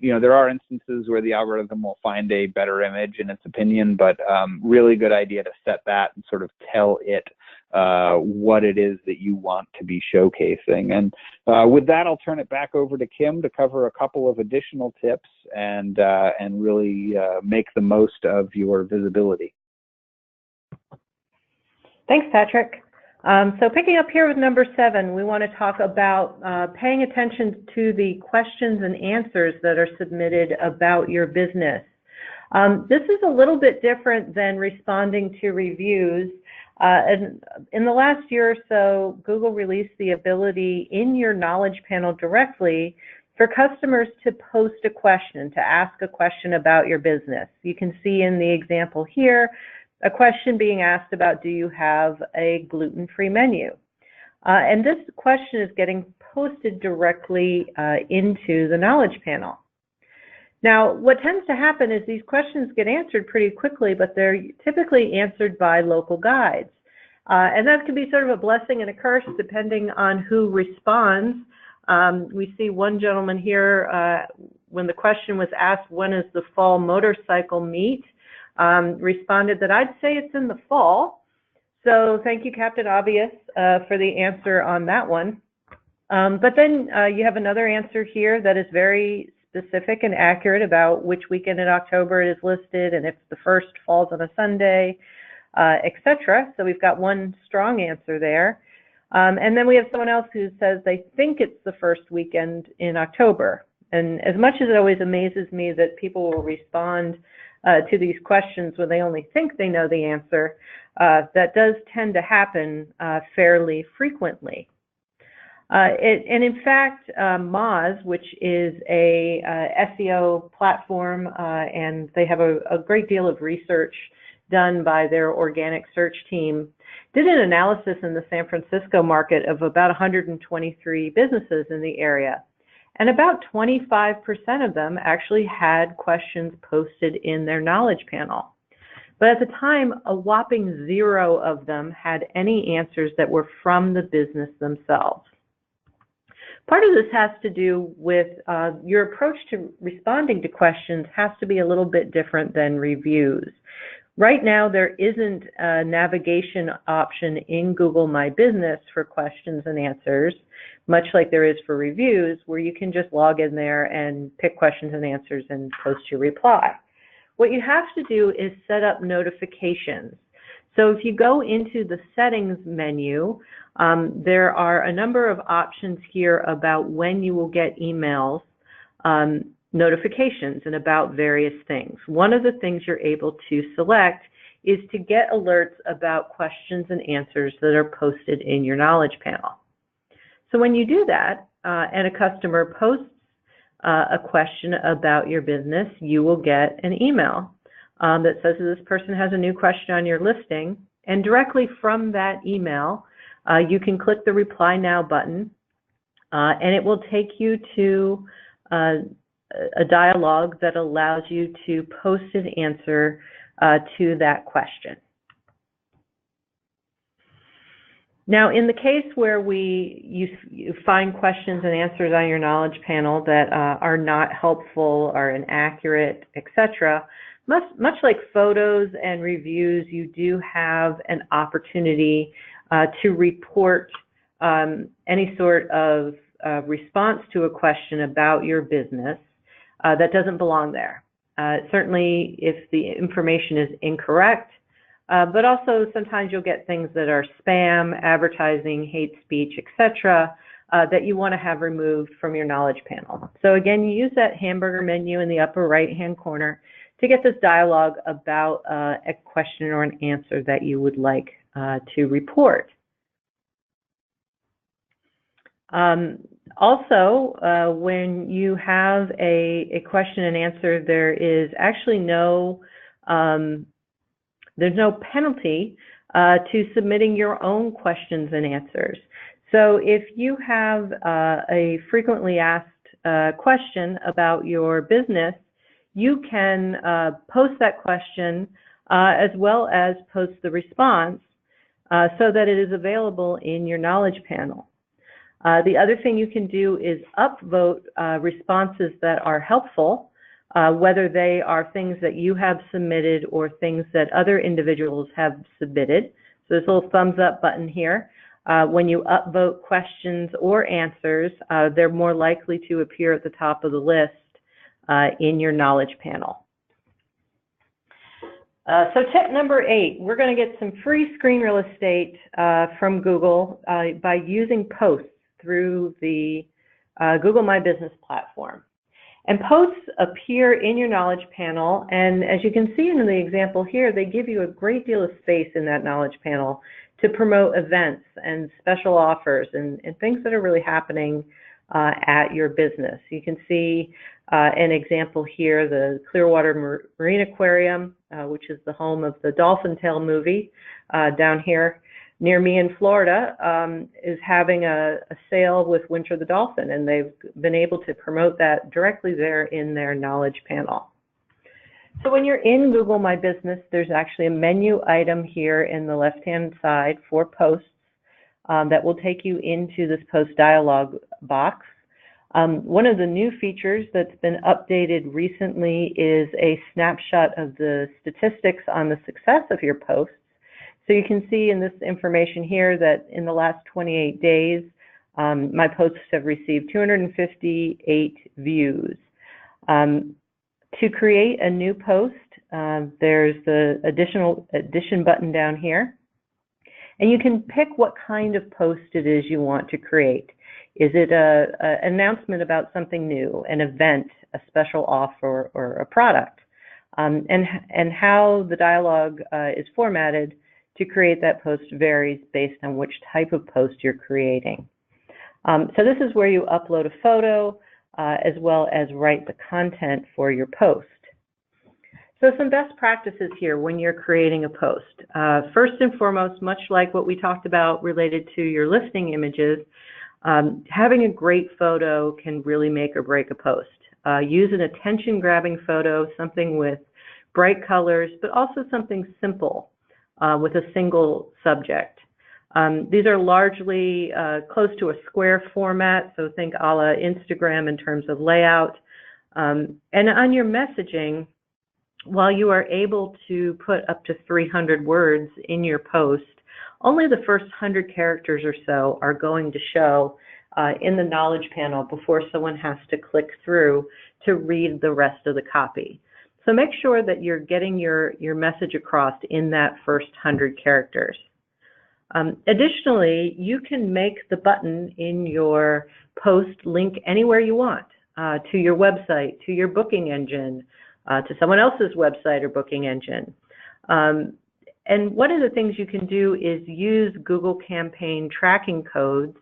you know, there are instances where the algorithm will find a better image in its opinion, but really good idea to set that and sort of tell it what it is that you want to be showcasing. And with that, I'll turn it back over to Kim to cover a couple of additional tips and really make the most of your visibility. Thanks, Patrick. So picking up here with number 7, we want to talk about paying attention to the questions and answers that are submitted about your business. This is a little bit different than responding to reviews. And in the last year or so, Google released the ability in your knowledge panel directly for customers to post a question, to ask a question about your business. You can see in the example here, a question being asked about, do you have a gluten-free menu? And this question is getting posted directly into the knowledge panel. Now, what tends to happen is these questions get answered pretty quickly, but they're typically answered by local guides. And that can be sort of a blessing and a curse depending on who responds. We see one gentleman here, when the question was asked, when is the fall motorcycle meet? Responded that I'd say it's in the fall. So thank you, Captain Obvious, for the answer on that one. But then you have another answer here that is very specific and accurate about which weekend in October it is listed and if the first falls on a Sunday, etc. So we've got one strong answer there. And then we have someone else who says they think it's the first weekend in October. And as much as it always amazes me that people will respond to these questions when they only think they know the answer, that does tend to happen fairly frequently. And in fact, Moz, which is a SEO platform, and they have a great deal of research done by their organic search team, did an analysis in the San Francisco market of about 123 businesses in the area. And about 25% of them actually had questions posted in their knowledge panel. But at the time, a whopping 0 of them had any answers that were from the business themselves. Part of this has to do with your approach to responding to questions has to be a little bit different than reviews. Right now, there isn't a navigation option in Google My Business for questions and answers, much like there is for reviews, where you can just log in there and pick questions and answers and post your reply. What you have to do is set up notifications. So if you go into the settings menu, there are a number of options here about when you will get emails, notifications, and about various things. One of the things you're able to select is to get alerts about questions and answers that are posted in your knowledge panel. So when you do that, and a customer posts a question about your business, you will get an email that says that this person has a new question on your listing, and directly from that email, you can click the Reply Now button, and it will take you to a dialogue that allows you to post an answer to that question. Now, in the case where you find questions and answers on your knowledge panel that are not helpful, are inaccurate, etc., much like photos and reviews, you do have an opportunity to report any sort of response to a question about your business that doesn't belong there. Certainly, if the information is incorrect, but also sometimes you'll get things that are spam, advertising, hate speech, etc., that you want to have removed from your knowledge panel. So again, you use that hamburger menu in the upper right-hand corner to get this dialogue about a question or an answer that you would like to report. Also, when you have a question and answer, there is actually there's no penalty to submitting your own questions and answers. So if you have a frequently asked question about your business, you can post that question as well as post the response so that it is available in your knowledge panel. The other thing you can do is upvote responses that are helpful, whether they are things that you have submitted or things that other individuals have submitted. So this little thumbs up button here, when you upvote questions or answers, they're more likely to appear at the top of the list in your knowledge panel. So tip number 8, we're going to get some free screen real estate from Google by using posts through the Google My Business platform. And posts appear in your knowledge panel, and as you can see in the example here, they give you a great deal of space in that knowledge panel to promote events and special offers and things that are really happening at your business. You can see an example here, the Clearwater Marine Aquarium, which is the home of the Dolphin Tale movie down here near me in Florida, is having a sale with Winter the Dolphin, and they've been able to promote that directly there in their knowledge panel. So when you're in Google My Business, there's actually a menu item here in the left-hand side for posts that will take you into this post dialog box. One of the new features that's been updated recently is a snapshot of the statistics on the success of your posts. So you can see in this information here that in the last 28 days, my posts have received 258 views. To create a new post, there's the addition button down here. And you can pick what kind of post it is you want to create. Is it an announcement about something new, an event, a special offer, or a product? And how the dialogue is formatted to create that post varies based on which type of post you're creating. So this is where you upload a photo as well as write the content for your post. So some best practices here when you're creating a post. First and foremost, much like what we talked about related to your listing images, having a great photo can really make or break a post. Use an attention-grabbing photo, something with bright colors, but also something simple with a single subject. These are largely close to a square format, so think a la Instagram in terms of layout. And on your messaging, while you are able to put up to 300 words in your post, only the first 100 characters or so are going to show in the knowledge panel before someone has to click through to read the rest of the copy. So make sure that you're getting your message across in that first 100 characters. Additionally, you can make the button in your post link anywhere you want, to your website, to your booking engine, to someone else's website or booking engine. And one of the things you can do is use Google Campaign tracking codes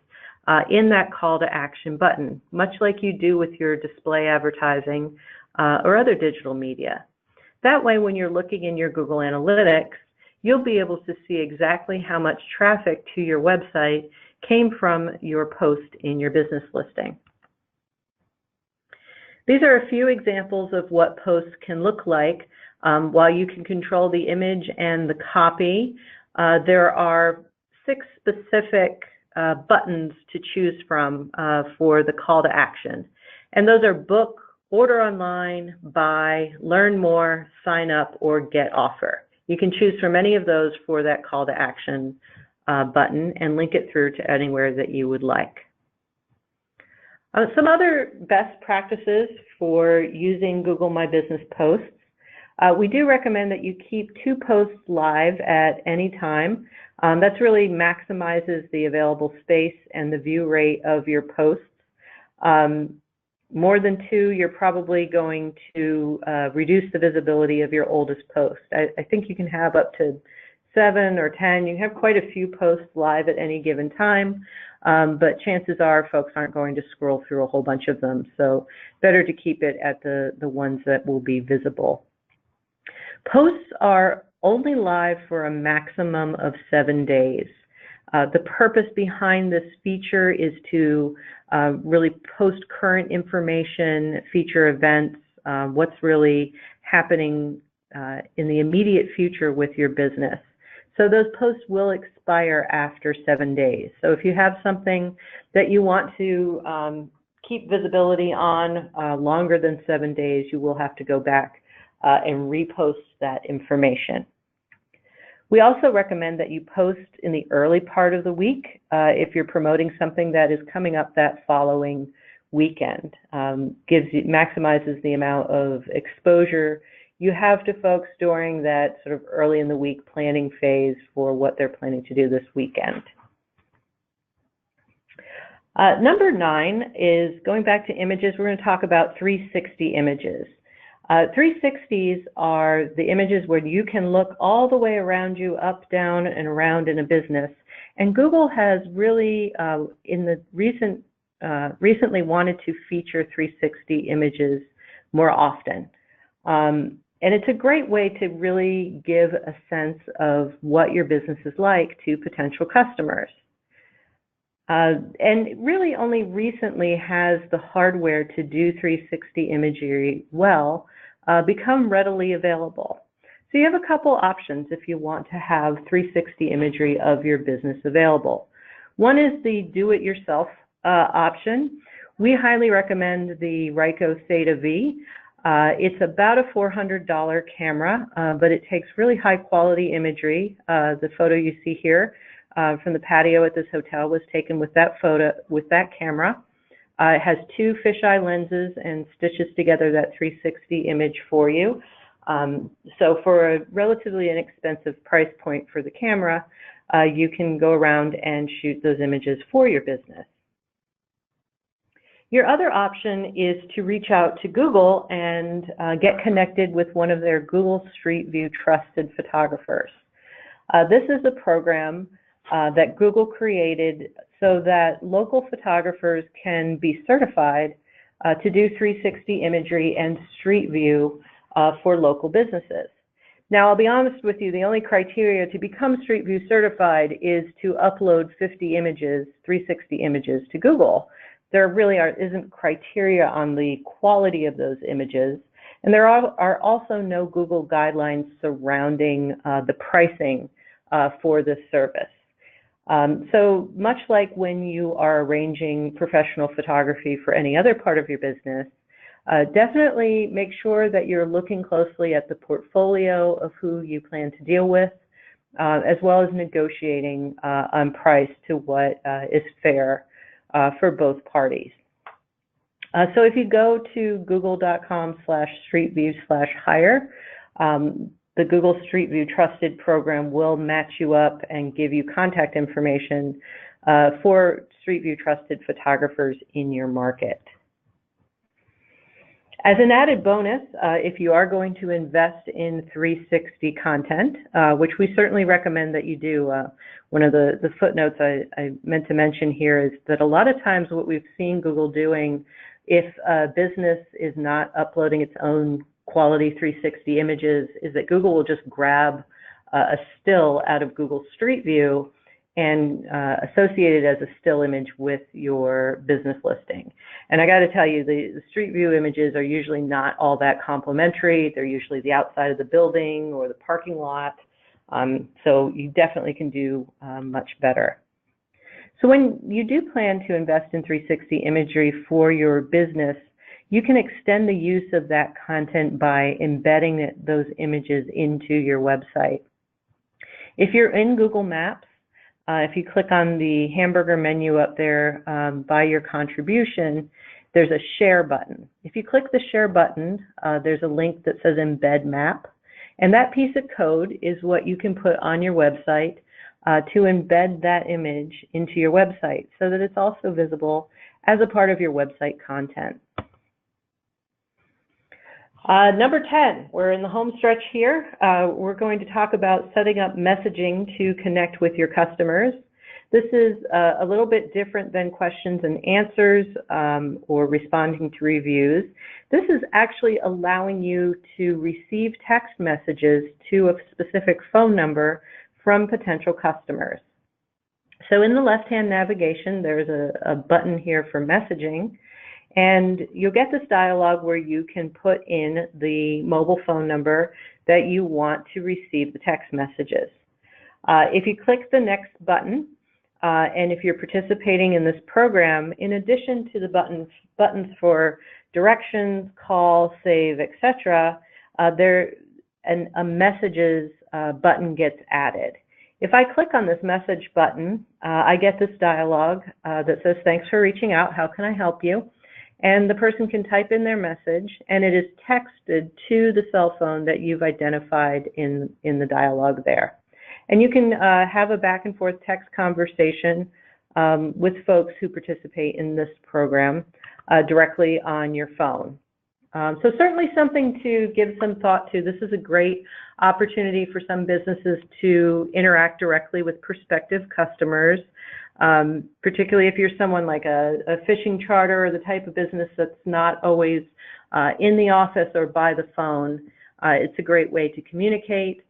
in that call to action button, much like you do with your display advertising or other digital media. That way, when you're looking in your Google Analytics, you'll be able to see exactly how much traffic to your website came from your post in your business listing. These are a few examples of what posts can look like. While you can control the image and the copy, there are 6 specific buttons to choose from for the call to action. And those are book, order online, buy, learn more, sign up, or get offer. You can choose from any of those for that call to action button and link it through to anywhere that you would like. Some other best practices for using Google My Business posts. We do recommend that you keep 2 posts live at any time. That's really maximizes the available space and the view rate of your posts. More than 2, you're probably going to reduce the visibility of your oldest post. I think you can have up to 7 or 10. You have quite a few posts live at any given time, but chances are folks aren't going to scroll through a whole bunch of them. So better to keep it at the ones that will be visible. Posts are only live for a maximum of 7 days. The purpose behind this feature is to really post current information, feature events, what's really happening in the immediate future with your business. So those posts will expire after 7 days. So if you have something that you want to keep visibility on longer than 7 days, you will have to go back and repost that information. We also recommend that you post in the early part of the week if you're promoting something that is coming up that following weekend. Maximizes the amount of exposure you have to folks during that sort of early in the week planning phase for what they're planning to do this weekend. Number 9 is going back to images. We're going to talk about 360 images. 360s are the images where you can look all the way around you, up, down, and around in a business. And Google has really, in the recently wanted to feature 360 images more often. And it's a great way to really give a sense of what your business is like to potential customers. And really only recently has the hardware to do 360 imagery well become readily available. So you have a couple options if you want to have 360 imagery of your business available. One is the do-it-yourself option. We highly recommend the Ryko Theta V. It's about a $400 camera, but it takes really high quality imagery. The photo you see here from the patio at this hotel was taken with that camera. It has 2 fisheye lenses and stitches together that 360 image for you. So for a relatively inexpensive price point for the camera, you can go around and shoot those images for your business. Your other option is to reach out to Google and get connected with one of their Google Street View trusted photographers. This is a program that Google created so that local photographers can be certified to do 360 imagery and Street View for local businesses. Now, I'll be honest with you, the only criteria to become Street View certified is to upload 50 images, 360 images to Google. There really isn't criteria on the quality of those images, and there are also no Google guidelines surrounding the pricing for this service. So much like when you are arranging professional photography for any other part of your business, definitely make sure that you're looking closely at the portfolio of who you plan to deal with, as well as negotiating on price to what is fair for both parties. So if you go to google.com/streetview/hire, the Google Street View Trusted program will match you up and give you contact information for Street View Trusted photographers in your market. As an added bonus, if you are going to invest in 360 content, which we certainly recommend that you do, one of the footnotes I meant to mention here is that a lot of times what we've seen Google doing, if a business is not uploading its own quality 360 images, is that Google will just grab a still out of Google Street View and associate it as a still image with your business listing. And I got to tell you, the street view images are usually not all that complimentary. They're usually the outside of the building or the parking lot. So you definitely can do much better. So when you do plan to invest in 360 imagery for your business, you can extend the use of that content by embedding those images into your website. If you're in Google Maps, if you click on the hamburger menu up there by your contribution, there's a share button. If you click the share button, there's a link that says embed map. And that piece of code is what you can put on your website to embed that image into your website so that it's also visible as a part of your website content. Number 10, we're in the home stretch here. We're going to talk about setting up messaging to connect with your customers. This is a little bit different than questions and answers or responding to reviews. This is actually allowing you to receive text messages to a specific phone number from potential customers. So in the left-hand navigation, there's a button here for messaging. And you'll get this dialog where you can put in the mobile phone number that you want to receive the text messages. If you click the next button, and if you're participating in this program, in addition to the buttons for directions, call, save, etc., a messages button gets added. If I click on this message button, I get this dialog that says, "Thanks for reaching out. How can I help you?" And the person can type in their message, and it is texted to the cell phone that you've identified in the dialogue there. And you can have a back and forth text conversation with folks who participate in this program directly on your phone. So certainly something to give some thought to. This is a great opportunity for some businesses to interact directly with prospective customers. Particularly if you're someone like a fishing charter or the type of business that's not always in the office or by the phone, it's a great way to communicate.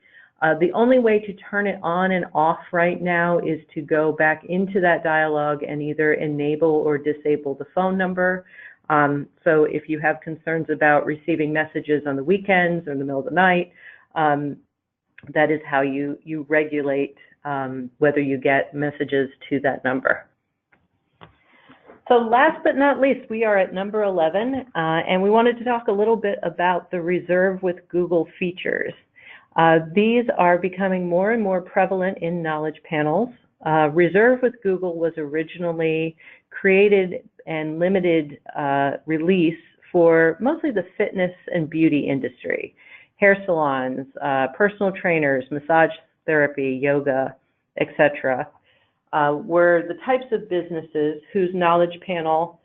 The only way to turn it on and off right now is to go back into that dialogue and either enable or disable the phone number. So if you have concerns about receiving messages on the weekends or in the middle of the night, that is how you regulate whether you get messages to that number. So last but not least, we are at number 11, and we wanted to talk a little bit about the Reserve with Google features. These are becoming more and more prevalent in knowledge panels. Reserve with Google was originally created and limited release for mostly the fitness and beauty industry, hair salons, personal trainers, massage therapy, yoga, etc., were the types of businesses whose knowledge panel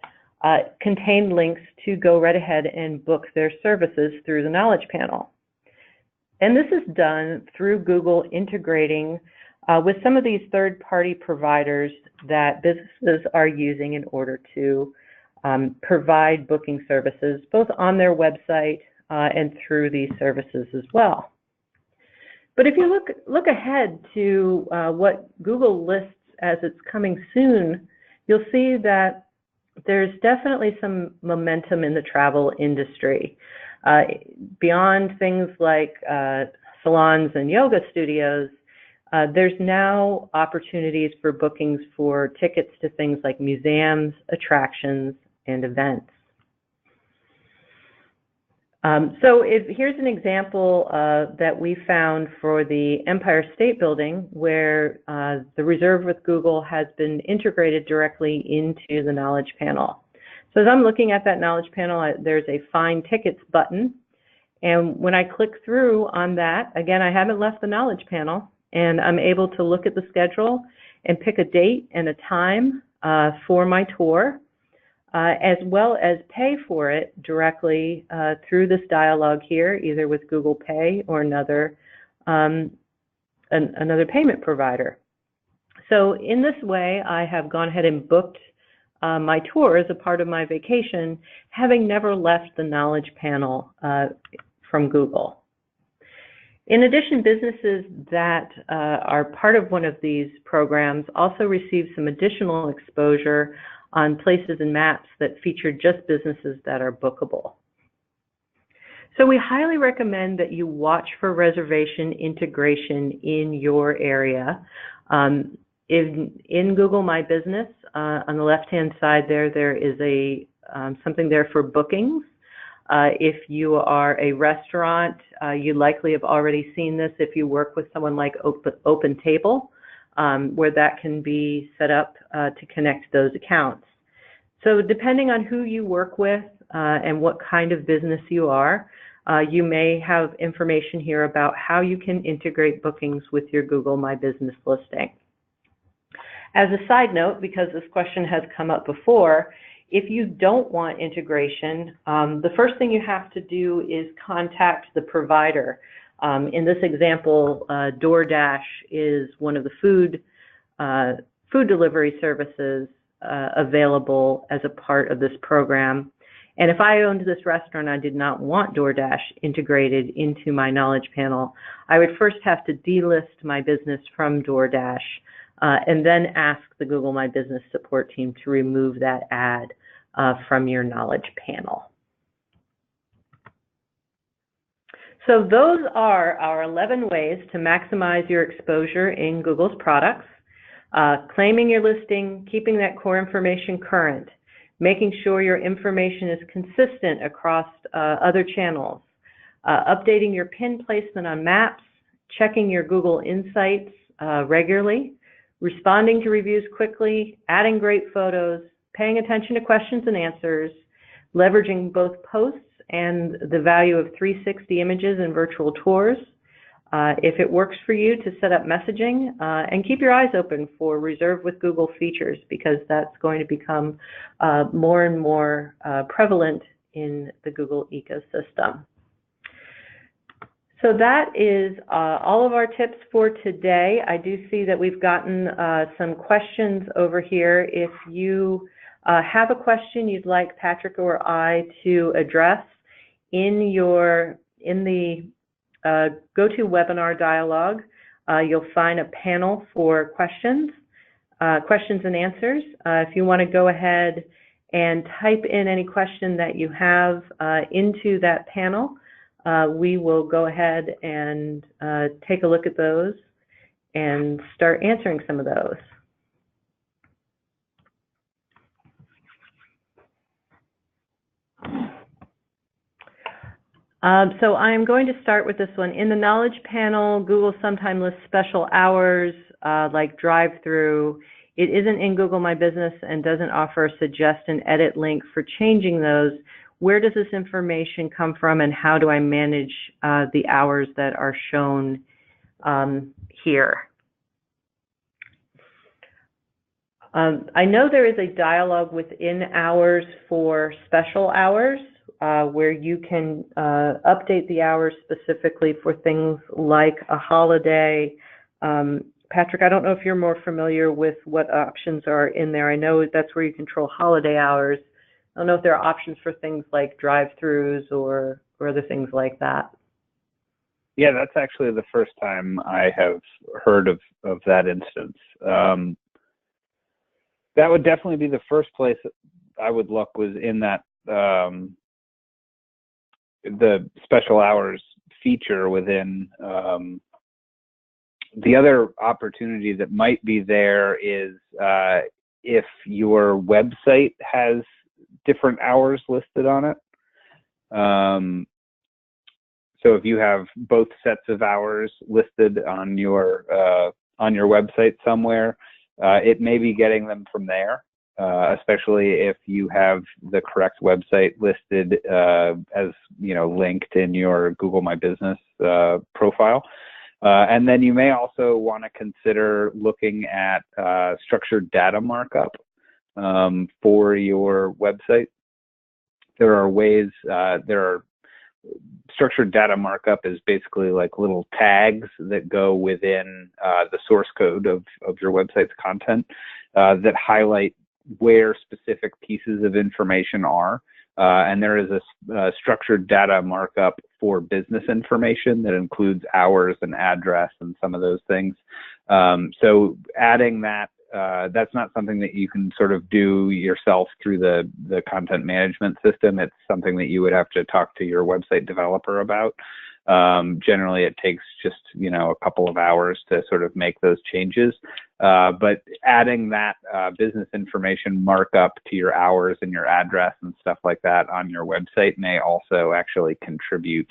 contained links to go right ahead and book their services through the knowledge panel. And this is done through Google integrating with some of these third-party providers that businesses are using in order to provide booking services, both on their website and through these services as well. But if you look ahead to what Google lists as it's coming soon, you'll see that there's definitely some momentum in the travel industry. Beyond things like salons and yoga studios, there's now opportunities for bookings for tickets to things like museums, attractions, and events. So here's an example that we found for the Empire State Building, where the Reserve with Google has been integrated directly into the knowledge panel. So as I'm looking at that knowledge panel, there's a Find Tickets button. And when I click through on that, again, I haven't left the knowledge panel, and I'm able to look at the schedule and pick a date and a time for my tour, as well as pay for it directly through this dialog here, either with Google Pay or another payment provider. So in this way, I have gone ahead and booked my tour as a part of my vacation, having never left the knowledge panel from Google. In addition, businesses that are part of one of these programs also receive some additional exposure on places and maps that feature just businesses that are bookable. So we highly recommend that you watch for reservation integration in your area. In Google My Business, on the left-hand side there is something there for bookings. If you are a restaurant, you likely have already seen this if you work with someone like OpenTable, where that can be set up to connect those accounts. So depending on who you work with and what kind of business you are, you may have information here about how you can integrate bookings with your Google My Business listing. As a side note, because this question has come up before, if you don't want integration, the first thing you have to do is contact the provider. In this example, DoorDash is one of the food delivery services available as a part of this program. And if I owned this restaurant, I did not want DoorDash integrated into my knowledge panel, I would first have to delist my business from DoorDash and then ask the Google My Business support team to remove that ad from your knowledge panel. So those are our 11 ways to maximize your exposure in Google's products: claiming your listing, keeping that core information current, making sure your information is consistent across other channels, updating your pin placement on maps, checking your Google Insights regularly, responding to reviews quickly, adding great photos, paying attention to questions and answers, leveraging both posts and the value of 360 images and virtual tours. If it works for you, to set up messaging, and keep your eyes open for Reserve with Google features, because that's going to become more and more prevalent in the Google ecosystem. So that is all of our tips for today. I do see that we've gotten some questions over here. If you have a question you'd like Patrick or I to address in the GoToWebinar dialog, you'll find a panel for questions and answers. If you want to go ahead and type in any question that you have into that panel, we will go ahead and take a look at those and start answering some of those. So I'm going to start with this one. In the knowledge panel, Google sometimes lists special hours like drive-through. It isn't in Google My Business and doesn't offer a suggest and edit link for changing those. Where does this information come from, and how do I manage the hours that are shown here? I know there is a dialog within hours for special hours, where you can update the hours specifically for things like a holiday. Patrick, I don't know if you're more familiar with what options are in there. I know that's where you control holiday hours. I don't know if there are options for things like drive-throughs or other things like that. Yeah, that's actually the first time I have heard of that instance. That would definitely be the first place I would look, was in that the special hours feature within. The other opportunity that might be there is if your website has different hours listed on it. So if you have both sets of hours listed on your website somewhere, it may be getting them from there, especially if you have the correct website listed as linked in your Google My Business profile. And then you may also want to consider looking at structured data markup for your website. There are ways, structured data markup is basically like little tags that go within the source code of your website's content that highlight where specific pieces of information are. and there is a structured data markup for business information that includes hours and address and some of those things. So adding that, that's not something that you can sort of do yourself through the content management system. It's something that you would have to talk to your website developer about. Generally, it takes just, a couple of hours to sort of make those changes. But adding that business information markup to your hours and your address and stuff like that on your website may also actually contribute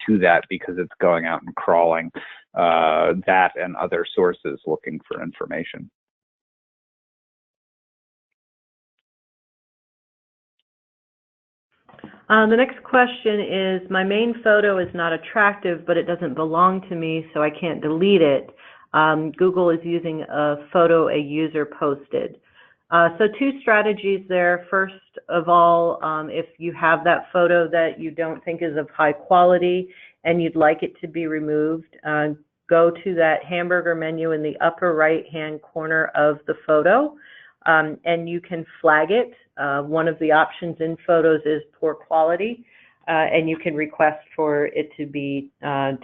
to that, because it's going out and crawling that and other sources looking for information. The next question is, my main photo is not attractive, but it doesn't belong to me, so I can't delete it. Google is using a photo a user posted. So two strategies there. First of all, if you have that photo that you don't think is of high quality and you'd like it to be removed, go to that hamburger menu in the upper right-hand corner of the photo, and you can flag it. One of the options in photos is poor quality, and you can request for it to be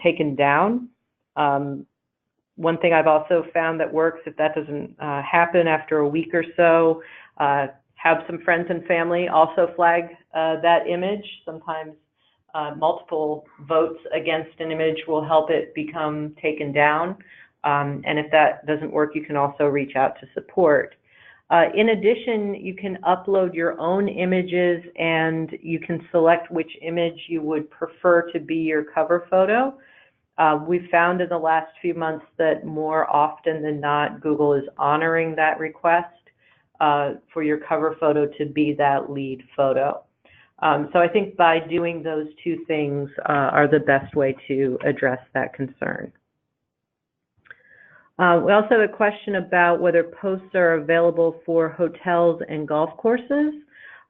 taken down. One thing I've also found that works, if that doesn't happen after a week or so, have some friends and family also flag that image. Sometimes multiple votes against an image will help it become taken down. And if that doesn't work, you can also reach out to support. In addition, you can upload your own images, and you can select which image you would prefer to be your cover photo. We've found in the last few months that more often than not, Google is honoring that request for your cover photo to be that lead photo. So I think by doing those two things are the best way to address that concern. We also have a question about whether posts are available for hotels and golf courses.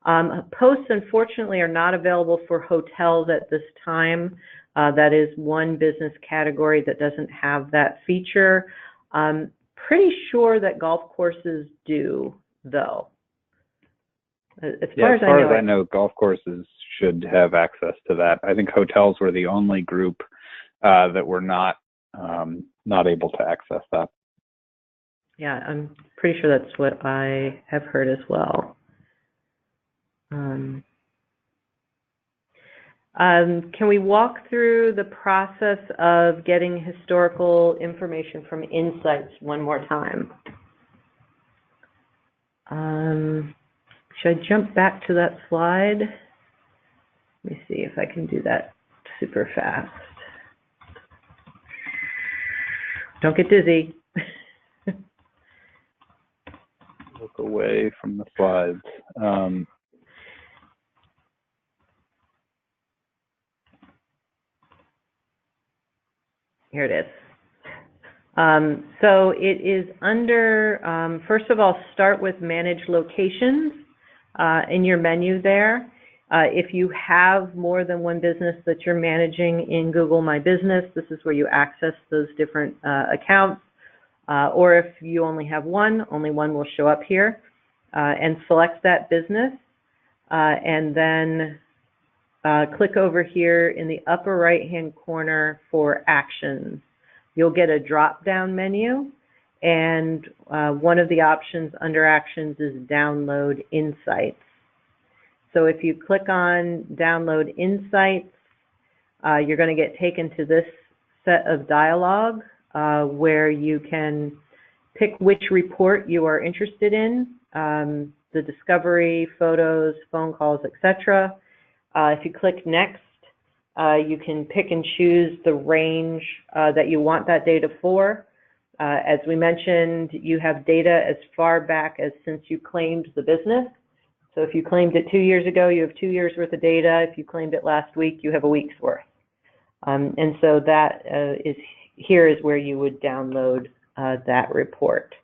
Posts, unfortunately, are not available for hotels at this time. That is one business category that doesn't have that feature. I'm pretty sure that golf courses do, though. As far as I know, golf courses should have access to that. I think hotels were the only group that were not able to access that. Yeah, I'm pretty sure that's what I have heard as well. Can we walk through the process of getting historical information from Insights one more time? Should I jump back to that slide? Let me see if I can do that super fast. Don't get dizzy. Look away from the slides. Here it is. So it is under, first of all, start with Manage Locations in your menu there. If you have more than one business that you're managing in Google My Business, this is where you access those different accounts. Or if you only have one, only one will show up here. And select that business. And then click over here in the upper right-hand corner for Actions. You'll get a drop-down menu, and one of the options under Actions is Download Insights. So if you click on Download Insights, you're going to get taken to this set of dialogue where you can pick which report you are interested in, the discovery, photos, phone calls, etc. If you click Next, you can pick and choose the range that you want that data for. As we mentioned, you have data as far back as since you claimed the business. So if you claimed it 2 years ago, you have 2 years worth of data. If you claimed it last week, you have a week's worth. And so that here is where you would download that report.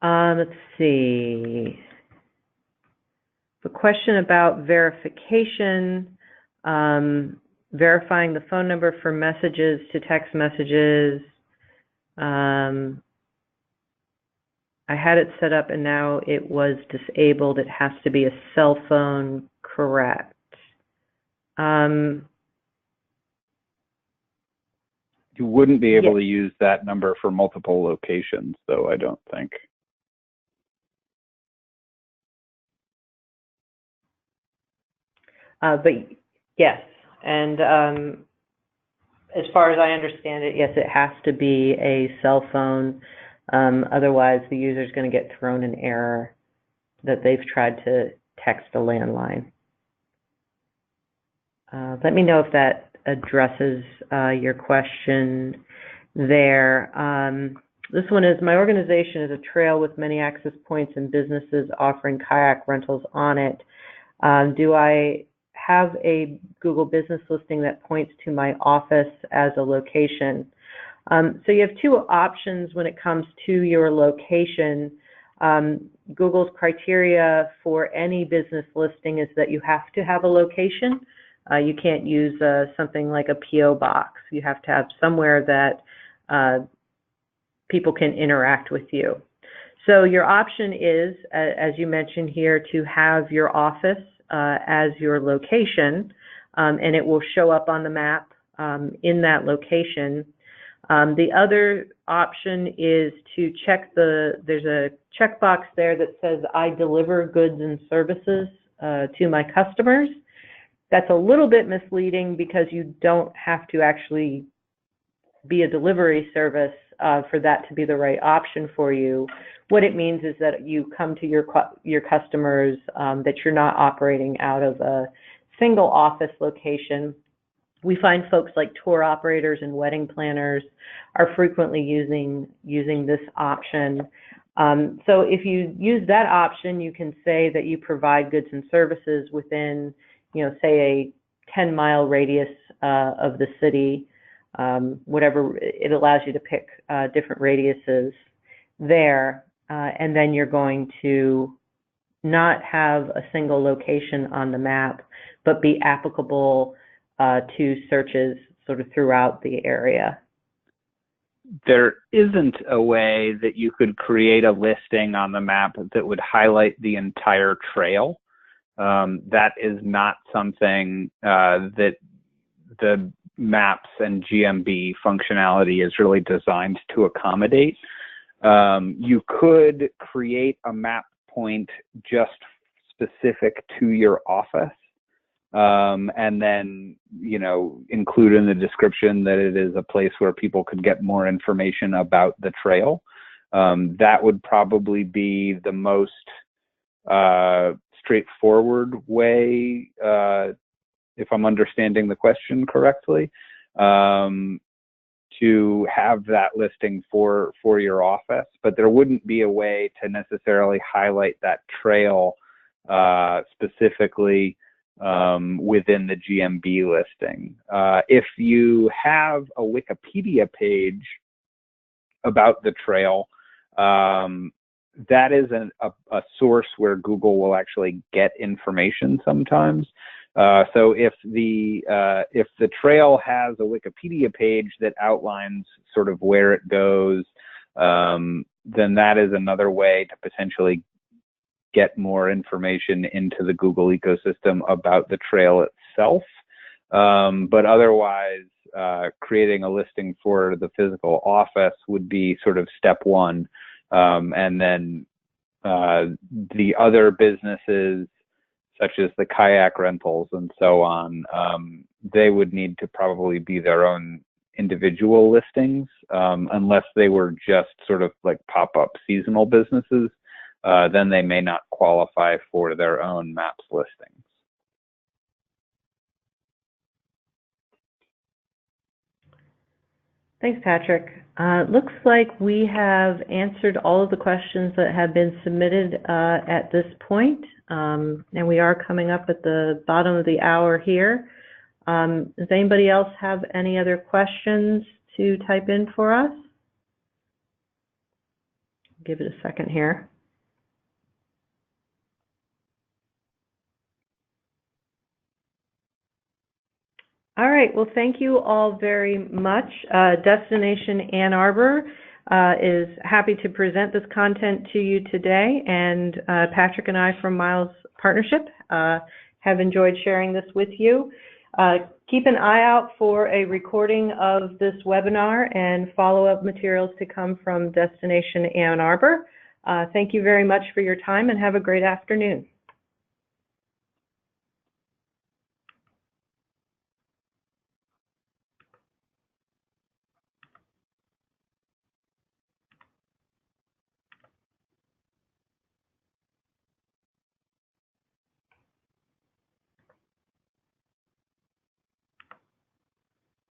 Let's see. The question about verification. verifying the phone number for messages to text messages. I had it set up and now it was disabled. It has to be a cell phone, correct? You wouldn't be able to use that number for multiple locations, though, I don't think. But yes, and as far as I understand it, yes, it has to be a cell phone. Otherwise, the user is going to get thrown an error that they've tried to text a landline. Let me know if that addresses your question there. This one is, my organization is a trail with many access points and businesses offering kayak rentals on it. Do I have a Google business listing that points to my office as a location? So you have two options when it comes to your location. Google's criteria for any business listing is that you have to have a location. You can't use something like a P.O. box. You have to have somewhere that people can interact with you. So your option is, as you mentioned here, to have your office as your location, and it will show up on the map in that location. The other option is to check there's a checkbox there that says, I deliver goods and services to my customers. That's a little bit misleading because you don't have to actually be a delivery service for that to be the right option for you. What it means is that you come to your customers, that you're not operating out of a single office location. We find folks like tour operators and wedding planners are frequently using this option. So if you use that option, you can say that you provide goods and services within, say a 10-mile radius of the city, whatever, it allows you to pick different radiuses there. And then you're going to not have a single location on the map, but be applicable to searches sort of throughout the area. There isn't a way that you could create a listing on the map that would highlight the entire trail. That is not something that the maps and GMB functionality is really designed to accommodate. You could create a map point just specific to your office, and then, include in the description that it is a place where people could get more information about the trail. That would probably be the most straightforward way, if I'm understanding the question correctly, to have that listing for your office, but there wouldn't be a way to necessarily highlight that trail specifically within the GMB listing. If you have a Wikipedia page about the trail, that is a source where Google will actually get information sometimes. So if the trail has a Wikipedia page that outlines sort of where it goes, then that is another way to potentially get more information into the Google ecosystem about the trail itself. But otherwise, creating a listing for the physical office would be sort of step one. And then the other businesses, such as the kayak rentals and so on, they would need to probably be their own individual listings, unless they were just sort of like pop-up seasonal businesses. Then they may not qualify for their own maps listings. Thanks, Patrick. Looks like we have answered all of the questions that have been submitted at this point, and we are coming up at the bottom of the hour here. Does anybody else have any other questions to type in for us? Give it a second here. All right. Well, thank you all very much. Destination Ann Arbor is happy to present this content to you today, and Patrick and I from Miles Partnership have enjoyed sharing this with you. Keep an eye out for a recording of this webinar and follow-up materials to come from Destination Ann Arbor. Thank you very much for your time, and have a great afternoon.